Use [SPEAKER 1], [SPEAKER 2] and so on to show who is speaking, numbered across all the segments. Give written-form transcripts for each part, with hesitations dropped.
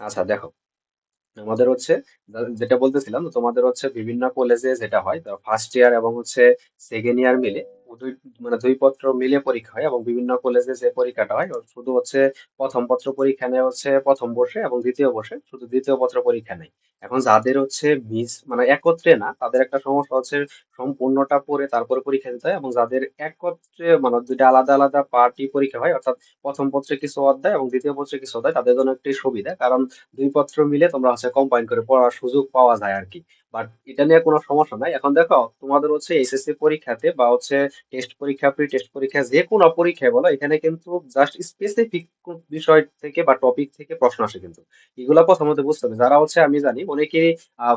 [SPEAKER 1] আচ্ছা দেখো, আমাদের হচ্ছে যেটা বলতেছিলাম, তো তোমাদের হচ্ছে বিভিন্ন কলেজে যেটা হয়, ফার্স্ট ইয়ার এবং হচ্ছে সেকেন্ড ইয়ার মিলে দুই, মানে দুই পত্র মিলে পরীক্ষা হয়। এবং বিভিন্ন কলেজে যে পরীক্ষাটা হয় ওর শুধু হচ্ছে প্রথম পত্র পরীক্ষা নেয় হচ্ছে প্রথম বর্ষে, এবং দ্বিতীয় বর্ষে শুধু দ্বিতীয় পত্র পরীক্ষা নেয়। এখন যাদের হচ্ছে মিস মানে একত্রে না, তাদের একটা সমস্যা হচ্ছে সম্পূর্ণটা পড়ে তারপরে পরীক্ষা দিতে হয়। এবং যাদের একত্রে মানে দুইটা আলাদা আলাদা পার্টি পরীক্ষা হয়, অর্থাৎ প্রথম পত্রে কিছু অধ্যায় এবং দ্বিতীয় পত্রে কিছু অধ্যায়, তাদের জন্য একটি সুবিধা, কারণ দুই পত্র মিলে তোমরা হচ্ছে কম্বাইন করে পড়ার সুযোগ পাওয়া যায় আর কি। বাট এটা নিয়ে কোনো সমস্যা নাই। এখন দেখো, তোমাদের হচ্ছে এসএসসি পরীক্ষাতে বা হচ্ছে টেস্ট পরীক্ষা, প্রি টেস্ট পরীক্ষা, যে কোনো পরীক্ষায় বলো, এখানে কিন্তু জাস্ট স্পেসিফিক বিষয় থেকে বা টপিক থেকে প্রশ্ন আসে কিন্তু। এগুলা প্রথমত বুঝতে হবে। যারা হচ্ছে, আমি জানি অনেকেই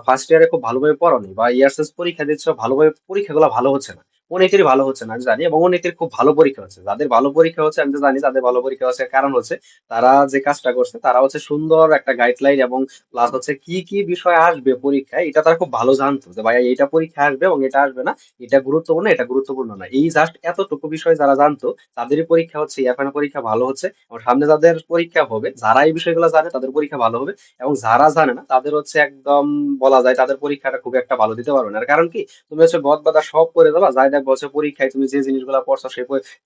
[SPEAKER 1] ফার্স্ট ইয়ারে খুব ভালোভাবে পড়ানি বা ইয়ারসেস পরীক্ষা দিচ্ছ, ভালোভাবে পরীক্ষাগুলো ভালো হচ্ছে না। অনেকেরই ভালো হচ্ছে না আমি জানি, এবং অনেকের খুব ভালো পরীক্ষা হচ্ছে। যাদের ভালো পরীক্ষা হচ্ছে আমি তো জানি তাদের ভালো পরীক্ষা হচ্ছে, কারণ হচ্ছে তারা যে কাজটা করছে, তারা হচ্ছে সুন্দর একটা গাইডলাইন এবং প্লাস হচ্ছে কি কি বিষয় আসবে পরীক্ষায় এটা তারা খুব ভালো জানতো, যে ভাইয়া এইটা পরীক্ষা আসবে এবং এটা আসবে না, এটা গুরুত্বপূর্ণ এটা গুরুত্বপূর্ণ না। এই জাস্ট এতটুকু বিষয় যারা জানতো, তাদেরই পরীক্ষা হচ্ছে এখন পরীক্ষা ভালো হচ্ছে। এবং সামনে যাদের পরীক্ষা হবে, যারা এই বিষয়গুলো জানে তাদের পরীক্ষা ভালো হবে। এবং যারা জানে না তাদের হচ্ছে একদম বলা যায় তাদের পরীক্ষাটা খুব একটা ভালো দিতে পারবে না। আর কারণ কি, তুমি হচ্ছে গদ বাঁধা সব করে দেবা, যাই দেখবো হচ্ছে পরীক্ষায় তুমি যে জিনিসগুলো পড়ছো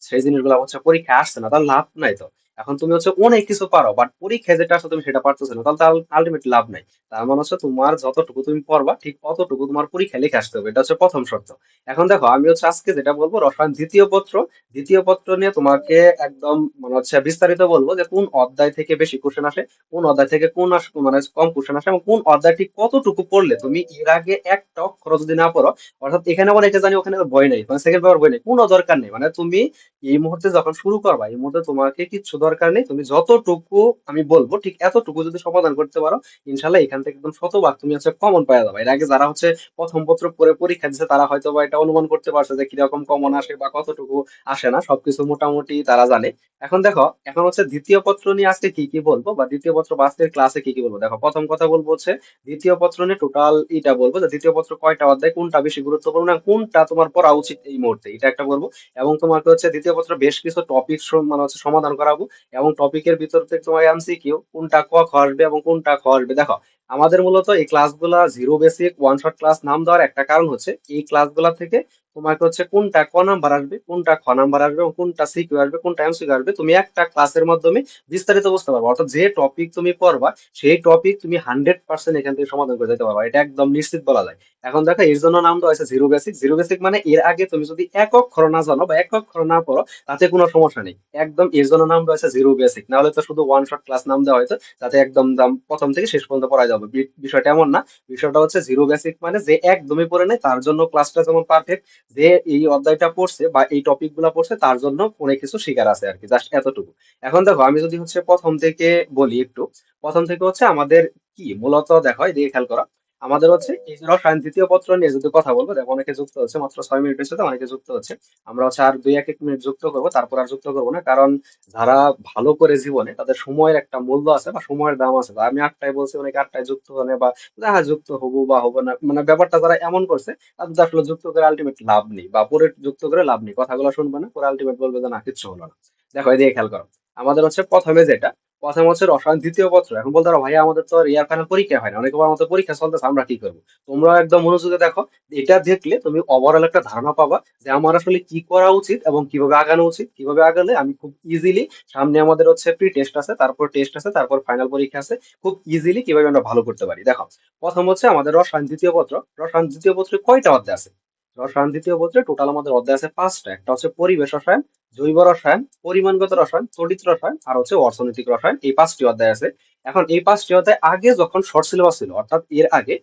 [SPEAKER 1] সেই জিনিসগুলো হচ্ছে পরীক্ষায় আসছে না, তার লাভ নাই তো। এখন তুমি হচ্ছে অনেক কিছু পারো, বাট পরীক্ষায় যেটা আছে তুমি সেটা পারতেছো না, তাহলে আলটিমেট লাভ নাই। তার মানে হচ্ছে তোমার যতটুকু তুমি পড়বা ঠিক অতটুকু তোমার পরীক্ষায় লিখে আসতে হবে, এটা হচ্ছে প্রথম শর্ত। এখন দেখো, আমি হচ্ছে আজকে যেটা বলবো রসায়ন দ্বিতীয় পত্র নিয়ে তোমাকে একদম মানে হচ্ছে বিস্তারিত বলবো, যে কোন অধ্যায় থেকে বেশি কোশ্চেন আসে, কোন অধ্যায় থেকে কোন মানে কম কোশ্চেন আসে, এবং কোন অধ্যায় ঠিক কতটুকু পড়লে তুমি এর আগে একটা অক্ষর যদি না পড়ো, অর্থাৎ এখানে অনেকে জানি ওখানে ভয় নেই, মানে সেকেন্ড পেপার ভয় নেই, কোনো দরকার নেই। মানে তুমি এই মুহূর্তে যখন শুরু করবা, এই মুহূর্তে তোমাকে কিচ্ছু দরকার নেই। তুমি যতটুকু আমি বলবো ঠিক এতটুকু যদি সমাধান করতে পারো, ইনশাল্লাহ এখান থেকে একদম শতভাগ তুমি হচ্ছে কমন পাওয়া যাবে। এর আগে যারা হচ্ছে প্রথম পত্র পড়ে পরীক্ষা দিচ্ছে, তারা হয়তো বা এটা অনুমান করতে পারছে যে কিরকম কমন আসে বা কতটুকু আসে না, সবকিছু মোটামুটি তারা জানে। এখন দেখো, এখন হচ্ছে দ্বিতীয় পত্র নিয়ে আজকে কি কি বলবো, বা দ্বিতীয় পত্র বা আজকের ক্লাসে কি কি বলবো। দেখো, প্রথম কথা বলবো হচ্ছে দ্বিতীয় পত্র নিয়ে টোটাল এটা বলবো, যে দ্বিতীয় পত্র কয়টা অধ্যায়, কোনটা বেশি গুরুত্বপূর্ণ, না কোনটা তোমার পড়া উচিত এই মুহূর্তে, এটা একটা বলবো। এবং তোমাকে হচ্ছে দ্বিতীয় পত্র বেশ কিছু টপিক মানে হচ্ছে সমাধান করাবো। এবং টপিকের ভিতর থেকে তোমার এমসিকিউ, কোনটা ক খ আসবে এবং কোনটা খ আসবে। দেখো, আমাদের মূলত এই ক্লাসগুলা zero basic one shot class নাম দেওয়ার একটা কারণ হচ্ছে, এই ক্লাসগুলা থেকে তোমাকে হচ্ছে কোনটা ক নাম্বার আসবে, কোনটা খ নাম্বার আসবে, এবং কোনটা সিকিউ আসবে, কোনটা এমসিকিউ আসবে, তুমি একটা ক্লাসের মাধ্যমে বিস্তারিত বুঝতে পারবে। অর্থাৎ যে টপিক তুমি পড়বা, সেই টপিক তুমি 100% এখান থেকে সমাধান করে যেতে পারবা, এটা একদম নিশ্চিত বলা যায়। এখন দেখো, এর জন্য নাম দেওয়া হয়েছে জিরো বেসিক। জিরো বেসিক মানে এর আগে তুমি যদি এক অক্ষর না জানো বা এক অক্ষর না পড়ো, তাতে কোনো সমস্যা নেই। একদম এর জন্য নাম দেওয়া হয়েছে জিরো বেসিক, না হলে তো শুধু ওয়ান শট ক্লাস নাম দেওয়া হয়েছে, যাতে একদম প্রথম থেকে শেষ পর্যন্ত পড়া যাবে। বিষয়টা এমন না। বিষয়টা হচ্ছে জিরো বেসিক মানে যে একদমই পড়ে নেই তার জন্য ক্লাসটা যেমন পারফেক্ট, যে এই অধ্যায়টা পড়ছে বা এই টপিক গুলা পড়ছে তার জন্য অনেক কিছু শিখার আছে আর কি, জাস্ট এতটুকু। এখন দেখো, আমি যদি হচ্ছে প্রথম থেকে বলি একটু, প্রথম থেকে হচ্ছে আমাদের কি মূলত দেখো, এদিকে খেয়াল করো। আমাদের হচ্ছে এই যে রসায়ন তৃতীয় পত্র নিয়ে যদি কথা বলবো, দেখো অনেকে যুক্ত হচ্ছে, মাত্র 6 মিনিটের সাথে অনেকে যুক্ত হচ্ছে। আমরা হচ্ছে আর দুই এক এক মিনিট যুক্ত করবো, তারপর আর যুক্ত করবো না, কারণ যারা ভালো করে জীবনে, তাদের সময়ের একটা মূল্য আছে বা সময়ের দাম আছে। বা আমি 8টায় বলছি, অনেকে 8টায় যুক্ত হলে বা যাহা যুক্ত হবো বা হবো না, মানে ব্যাপারটা যারা এমন করছে, তাদের তো আসলে যুক্ত করে আলটিমেট লাভ নেই, বা পরে যুক্ত করে লাভ নেই, কথাগুলো শুনবে না, পরে আলটিমেট বলবে যে না, কিচ্ছু হলো না। দেখো, এদিকে খেয়াল করো। আমাদের হচ্ছে প্রথমে যেটা, প্রথম হচ্ছে রসায়ন দ্বিতীয় পত্র। এখন বলতে পারো ভাইয়া আমাদের তো ইয়ার ফাইনাল পরীক্ষা হয় না, অনেকে বলে আমাদের পরীক্ষা চলতেছে, আমরা কি করবো? তোমরা একদম মনোযোগে দেখো। এটা দেখলে তুমি ওভারঅল একটা ধারণা পাবা, যে আমার আসলে কি করা উচিত এবং কিভাবে আগানো উচিত, কিভাবে আগালে আমি খুব ইজিলি, সামনে আমাদের হচ্ছে প্রি টেস্ট আছে, তারপর টেস্ট আছে, তারপর ফাইনাল পরীক্ষা আছে, খুব ইজিলি কিভাবে আমরা ভালো করতে পারি। দেখো, প্রথম হচ্ছে আমাদের রসায়ন দ্বিতীয় পত্র। রসায়ন দ্বিতীয় পত্রে কয়টা অধ্যায় আছে? রসায়ন দ্বিতীয় পত্রে টোটাল আমাদের অধ্যায় আছে 5টা। একটা হচ্ছে পরিবেশ রসায়ন, জৈব রসায়ন, পরিমাণগত রসায়ন, তড়িৎ রসায়ন, আর হচ্ছে অর্থনৈতিক রসায়ন। এই 5টি অধ্যায় আছে। এখন এই 5টি অধ্যায় আগে যখন শর্ট সিলেবাস ছিল, অর্থাৎ এর আগে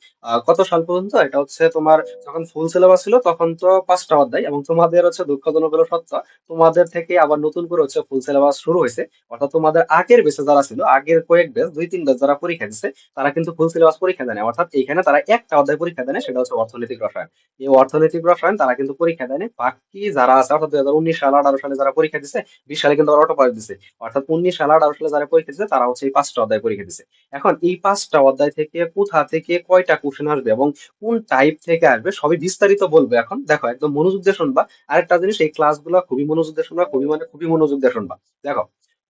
[SPEAKER 1] কত সাল পর্যন্ত, এটা হচ্ছে তোমার যখন ফুল সিলেবাস ছিল তখন তো 5টা অধ্যায়। এবং তোমাদের হচ্ছে দুঃখজনক হলো সত্য, তোমাদের থেকে আবার নতুন করে হচ্ছে ফুল সিলেবাস শুরু হয়েছে। অর্থাৎ তোমাদের আগের বেসে যারা ছিল, আগের কয়েক বেস, 2-3 বেস যারা পরীক্ষা দিচ্ছে, তারা কিন্তু ফুল সিলেবাস পরীক্ষা দেয় না। অর্থাৎ এখানে তারা একটা অধ্যায় পরীক্ষা দেয় না, সেটা হচ্ছে অর্থনৈতিক রসায়ন। এই অর্থনৈতিক রসায়ন তারা কিন্তু পরীক্ষা দেয় না। বাকি যারা আছে, অর্থাৎ 2019 সাল 18 সালে যারা পরীক্ষা দিচ্ছে, 20 সালে কিন্তু অটো পাস দিছে, অর্থাৎ 19 সাল 18 সালে যারা পরীক্ষা দিচ্ছে, তারা হচ্ছে এই 5টা অধ্যায় পরীক্ষা দিচ্ছে। এখন এই 5টা অধ্যায় থেকে কোথা থেকে কয়টা কোশ্চেন আসবে এবং কোন টাইপ থেকে আসবে, সবই বিস্তারিত বলবো। এখন দেখো, একদম মনোযোগ দিয়ে শুনবা। আরেকটা জিনিস, এই ক্লাসগুলো খুবই মনোযোগ দিয়ে শুনবা, খুবই মানে খুবই মনোযোগ দিয়ে শুনবা। দেখো,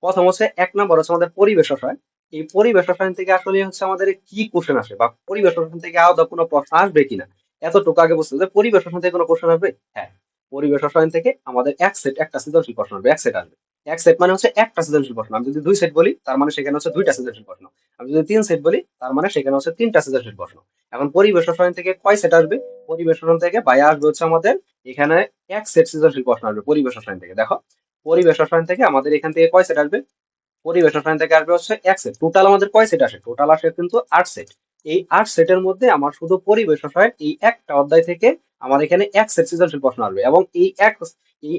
[SPEAKER 1] প্রথম হচ্ছে 1 নম্বর হচ্ছে আমাদের পরিবেশ রসায়ন। এই পরিবেশ রসায়ন থেকে আসলে হচ্ছে আমাদের কি কোশ্চেন আসে, বা পরিবেশ রসায়ন থেকে আলাদা কোনো প্রশ্ন আসবে কিনা, এতটুকু আগে বুঝতে হবে। যে পরিবেশ রসায়ন থেকে কোনো কোশ্চেন আসবে, হ্যাঁ, পরিবেশ রসায়ন থেকে আমাদের একটা সৃজনশীল প্রশ্ন আসবে, এক সেট আসবে। এক সেট মানে হচ্ছে একটা সৃজনশীল প্রশ্ন। আমি যদি দুই সেট বলি তার মানে সেখানে হচ্ছে দুইটা সৃজনশীল প্রশ্ন। আমি যদি তিন সেট বলি তার মানে সেখানে হচ্ছে তিনটা সৃজনশীল প্রশ্ন। এখন পরিবেশ রসায়ন থেকে কয় সেট আসবে? পরিবেশ রসায়ন থেকে বাইরে আসবে হচ্ছে আমাদের এখানে এক সেট সৃজনশীল প্রশ্ন আসবে পরিবেশ রসায়ন থেকে। দেখো, পরিবেশ রসায়ন থেকে আমাদের এখান থেকে কয় সেট আসবে? পরিবেশ রসায়ন থেকে আসবে হচ্ছে এক সেট। টোটাল আমাদের কয় সেট আসে? টোটাল আসে কিন্তু 8 সেট। এই 8 সেটের মধ্যে আমার শুধু পরিবেশ রসায়ন এই একটা অধ্যায় থেকে আমার এখানে এক সেট সৃজনশীল প্রশ্ন আসবে, এবং এই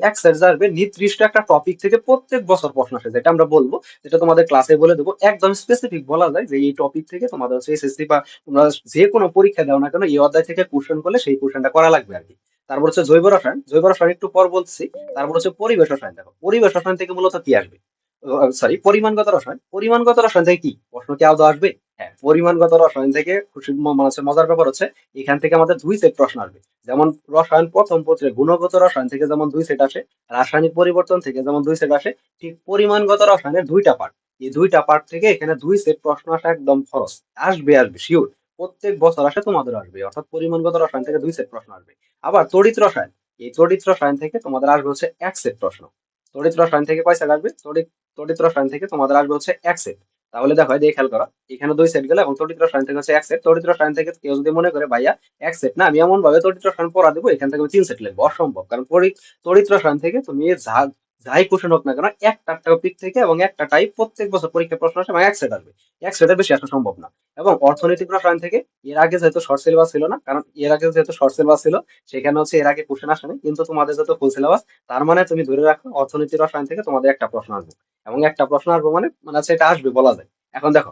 [SPEAKER 1] এক সেট আসবে নির্দিষ্ট একটা টপিক থেকে প্রত্যেক বছর প্রশ্ন আসে, যেটা আমরা বলবো, যেটা তোমাদের ক্লাসে বলে দেবো। একদম স্পেসিফিক বলা যায় যে এই টপিক থেকে তোমাদের হচ্ছে এসএসসি বা তোমরা যে কোনো পরীক্ষা দাও না কেন, এই অধ্যায় থেকে কোশ্চেন করলে সেই কোশ্চেনটা করা লাগবে আর কি। তারপর হচ্ছে জৈব রসায়ন, জৈব রসায়ন একটু পর বলছি। তারপর হচ্ছে পরিবেশ রসায়ন। দেখো, পরিবেশ রসায়ন থেকে মূলত কি আসবে? সরি, পরিমাণগত রসায়ন। পরিমাণগত রসায়ন থেকে কি প্রশ্ন, কি আদৌ আসবে? হ্যাঁ, পরিমাণগত রসায়ন থেকে খুশি মানে হচ্ছে মজার ব্যাপার হচ্ছে এখান থেকে আমাদের দুই সেট প্রশ্ন আসবে। যেমন রসায়ন প্রথম পত্রে গুণগত রসায়ন থেকে যেমন দুই সেট আসে, রাসায়নিক পরিবর্তন থেকে যেমন দুই সেট আসে, ঠিক পরিমাণগত রসায়নের দুইটা পার্ট, এই দুইটা পার্ট থেকে এখানে দুই সেট প্রশ্ন আসা একদম খরচ। আসবে, আসবে শিওর, প্রত্যেক বছর আসে, তোমাদের আসবে। অর্থাৎ পরিমাণগত রসায়ন থেকে দুই সেট প্রশ্ন আসবে। আবার তড়িৎ রসায়ন, এই তড়িৎ রসায়ন থেকে তোমাদের আসবে হচ্ছে এক সেট প্রশ্ন। তড়িৎ রসায়ন থেকে কয় সেট আসবে? তড়িৎ রসায়ন থেকে তোমাদের আসবে হচ্ছে এক সেট। তাহলে দেখো, দিয়ে খেয়াল করো, এখানে দুই সেট গেল এবং তড়িৎ রসায়ন থেকে হচ্ছে এক সেট। তড়িৎ রসায়ন থেকে কেউ যদি মনে করে ভাইয়া এক সেট না, আমি এমন ভাবে তড়িৎ রসায়ন পড়া দেবো এখান থেকে আমি তিন সেট লিখবো, অসম্ভব। কারণ তড়িৎ রসায়ন থেকে তুমি যাই কোশ্চেন হোক না কেন, একটা টপিক থেকে এবং একটা টাইপ প্রত্যেক বছর পরীক্ষা প্রশ্ন আসে, এবং এক সেট আসবে। এক সেটের বেশি আসা সম্ভব না। এবং অর্থনৈতিক রসায়ন থেকে এর আগে যেহেতু শর্ট সিলেবাস ছিল না, কারণ এর আগে যেহেতু শর্ট সিলেবাস ছিল সেখানে হচ্ছে এর আগে কোশ্চেন আসে না, কিন্তু তোমাদের যেহেতু ফুল সিলেবাস, তার মানে তুমি ধরে রাখো অর্থনীতি রসায়ন থেকে তোমাদের একটা প্রশ্ন আসবে। এবং একটা প্রশ্ন আসবে মানে মানে হচ্ছে এটা আসবে বলা যায়। এখন দেখো,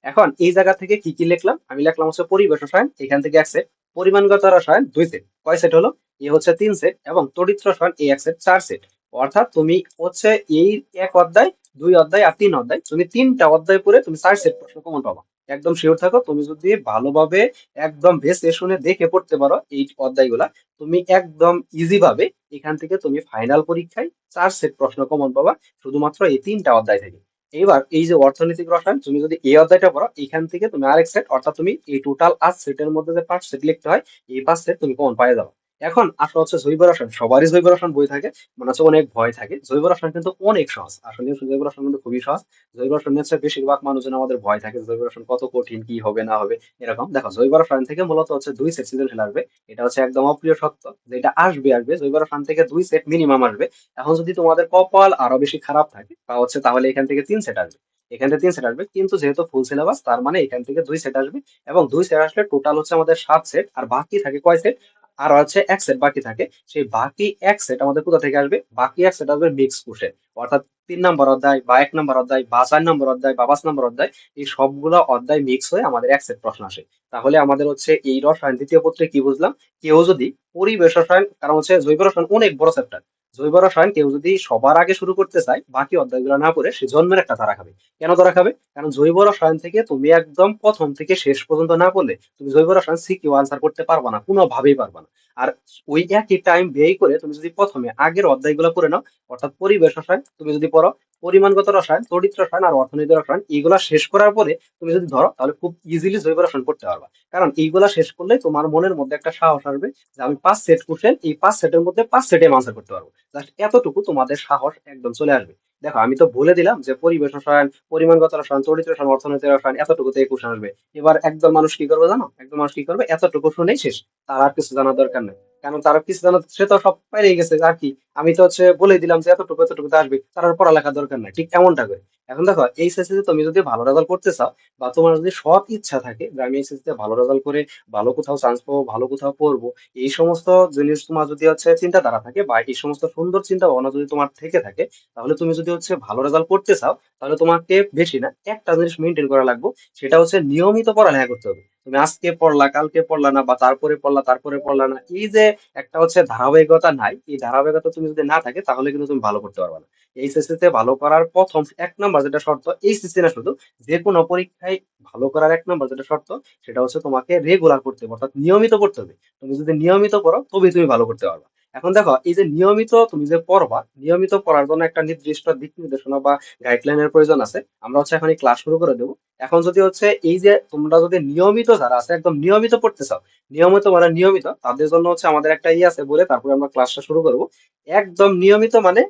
[SPEAKER 1] এখন এই জায়গা থেকে কি কি লিখলাম? আমি লিখলাম হচ্ছে পরিবেশ রসায়ন, এখান থেকে এক সেট। পরিমাণগত রসায়ন দুই সেট, কয় সেট হলো? এ হচ্ছে তিন সেট, এবং তড়িৎ রসায়ন এই এক সেট, চার সেট। অর্থাৎ তুমি হচ্ছে এই এক অধ্যায়, দুই অধ্যায় আর তিন অধ্যায়, তুমি তিনটা অধ্যায় পড়ে তুমি চার সেট প্রশ্ন কমন পাবা। একদম শিওর থাকো, তুমি যদি ভালোভাবে একদম বেসে শুনে দেখে পড়তে পারো এই অধ্যায়গুলা, তুমি একদম ইজি ভাবে এখান থেকে তুমি ফাইনাল পরীক্ষায় চার সেট প্রশ্ন কমন পাবা, শুধুমাত্র এই তিনটা অধ্যায় থেকে। এবার এই যে অর্থনৈতিক রসায়ন, তুমি যদি এই অধ্যায়টা পড়ো, এখান থেকে তুমি আরেক সেট, অর্থাৎ তুমি এই টোটাল 8 সেটের মধ্যে যে 5 সেট লিখতে হয়, এই 5 সেট তুমি কমন পাই যাবে। এখন আসলে হচ্ছে জৈব রসায়ন, সবারই জৈব রসায়ন বই থাকে, মানে হচ্ছে অনেক ভয় থাকে। জৈব রসায়ন কিন্তু অনেক সহজ, আসলে জৈব রসায়ন কিন্তু খুবই সহজ। জৈব রসায়ন হচ্ছে বেশিরভাগ মানুষজন আমাদের ভয় থাকে জৈব রসায়ন কত কঠিন, কি হবে না হবে এরকম। দেখো, জৈব রসায়ন থেকে মূলত হচ্ছে দুই সেট সৃজনশীল আসবে। এটা হচ্ছে একদম অপ্রিয় সত্য, যে এটা আসবে আসবে, জৈব রসায়ন থেকে দুই সেট মিনিমাম আসবে। এখন যদি তোমাদের কপাল আরো বেশি খারাপ থাকে তা হচ্ছে তাহলে এখান থেকে তিন সেট আসবে। এখান থেকে তিন সেট আসবে, কিন্তু যেহেতু ফুল সিলেবাস তার মানে এখান থেকে দুই সেট আসবে। এবং দুই সেট আসলে টোটাল হচ্ছে আমাদের 7 সেট, আর বাকি থাকে কয় সেট? আর হচ্ছে এক সেট বাকি থাকে। সেই বাকি এক সেট আমাদের কোথা থেকে আসবে? বাকি এক সেট আসবে মিক্স কোষে। অর্থাৎ 3 নম্বর অধ্যায় বা 1 নম্বর অধ্যায় বা 4 নম্বর অধ্যায় বা 5 নম্বর অধ্যায়, এই সবগুলো অধ্যায় মিক্স হয়ে আমাদের এক সেট প্রশ্ন আসে। তাহলে আমাদের হচ্ছে এই রসায়ন দ্বিতীয় পত্রে কি বুঝলাম? কেউ যদি পরিবেশ রসায়ন, কারণ হচ্ছে জৈব রসায়ন অনেক বড় চ্যাপ্টার, জৈব রসায়ন কেউ যদি সবার আগে শুরু করতে চায় বাকি অধ্যায়গুলো না পড়ে, সে জন্মের একটা তারা খাবে। কেন তারা খাবে? কারণ জৈব রসায়ন থেকে তুমি একদম প্রথম থেকে শেষ পর্যন্ত না পড়লে তুমি জৈব রসায়ন সিকিউ আনসার করতে পারবা না, কোনোভাবেই পারবা না। আর ওই একই টাইম ব্যয় করে তুমি যদি প্রথমে আগের অধ্যায়গুলো পড়ে নাও, অর্থাৎ পরিবেশ রসায়ন তুমি যদি পড়ো, পরিমাণগত রসায়ন, তড়িৎ রসায়ন আর অর্থনৈতিক রসায়ন, এইগুলা শেষ করার পরে তুমি যদি ধরো, তাহলে খুব ইজিলি জৈব রসায়ন পড়তে পারবা। কারণ এইগুলা শেষ করলে তোমার মনের মধ্যে একটা সাহস আসবে যে আমি 5 সেট কোশ্চেন, এই 5 সেটের মধ্যে 5 সেটে আনসার করতে পারবো। জাস্ট এতটুকু তোমাদের সাহস একদম চলে আসবে। দেখো, আমি তো বলে দিলাম যে পরিবেশ রসায়ন, পরিমাণগত রসায়ন, তড়িৎ রসায়ন, অর্থনৈতিক রসায়ন, এতটুকুতে কোশ্চেন আসবে। এবার একদল মানুষ কি করবে জানো? একদল মানুষ কি করবে, এতটুকু শুনেই শেষ, তার আর কিছু জানার দরকার নেই। কারণ তার কিছু জানা, সে তো সব পাইরেই গেছে আর কি। আমি তো হচ্ছে বলে দিলাম যে এতটুকু এতটুকুতে আসবে, তার আর পড়ালেখার দরকার নাই, ঠিক এমনটা করে। এখন দেখো, এই এসএসসি তুমি যদি ভালো রেজাল্ট করতে চাও, বা তোমার যদি সৎ ইচ্ছা থাকে যে আমি এসএসসি তে ভালো রেজাল্ট করে ভালো কোথাও চান্স পাবো, ভালো কোথাও পড়বো, এই সমস্ত জিনিস তোমার যদি হচ্ছে চিন্তাধারা থাকে, বা এই সমস্ত সুন্দর চিন্তা ভাবনা যদি তোমার থেকে থাকে, তাহলে তুমি যদি হচ্ছে ভালো রেজাল্ট করতে চাও, তাহলে তোমাকে বেশি না একটা জিনিস মেনটেন করা লাগবে। সেটা হচ্ছে নিয়মিত পড়ালেখা করতে হবে। তুমি আজকে পড়লা, কালকে পড়লা না, বা তারপরে পড়লা, তারপরে পড়লা না, এই যে একটা হচ্ছে ধারাবাহিকতা নাই, এই ধারাবাহিকতা তুমি যদি না থাকে তাহলে কিন্তু তুমি ভালো করতে পারবে না। এইচএসসি তে ভালো করার প্রথম 1 নম্বর যেটা শর্ত, এইচএসসি না শুধু, যে কোনো পরীক্ষায় ভালো করার 1 নম্বর যেটা শর্ত, সেটা হচ্ছে তোমাকে রেগুলার করতে হবে, অর্থাৎ নিয়মিত পড়তে হবে। তুমি যদি নিয়মিত পড়ো তবেই তুমি ভালো করতে পারবে। এখন দেখো, এই যে নিয়মিত তুমি যে পড়বা, নিয়মিত পড়ার জন্য একটা নির্দিষ্ট দিক নির্দেশনা বা গাইডলাইনের প্রয়োজন আছে। আমরা হচ্ছে এখন এই ক্লাস শুরু করে দেবো। এখন যদি হচ্ছে এই যে তোমরা যদি নিয়মিত যারা আছে, একদম নিয়মিত পড়তে চাও, নিয়মিত মানে নিয়মিত, তাদের জন্য হচ্ছে আমাদের একটা ইয়ে আছে বলে তারপরে আমরা ক্লাসটা শুরু করবো। একদম নিয়মিত মানে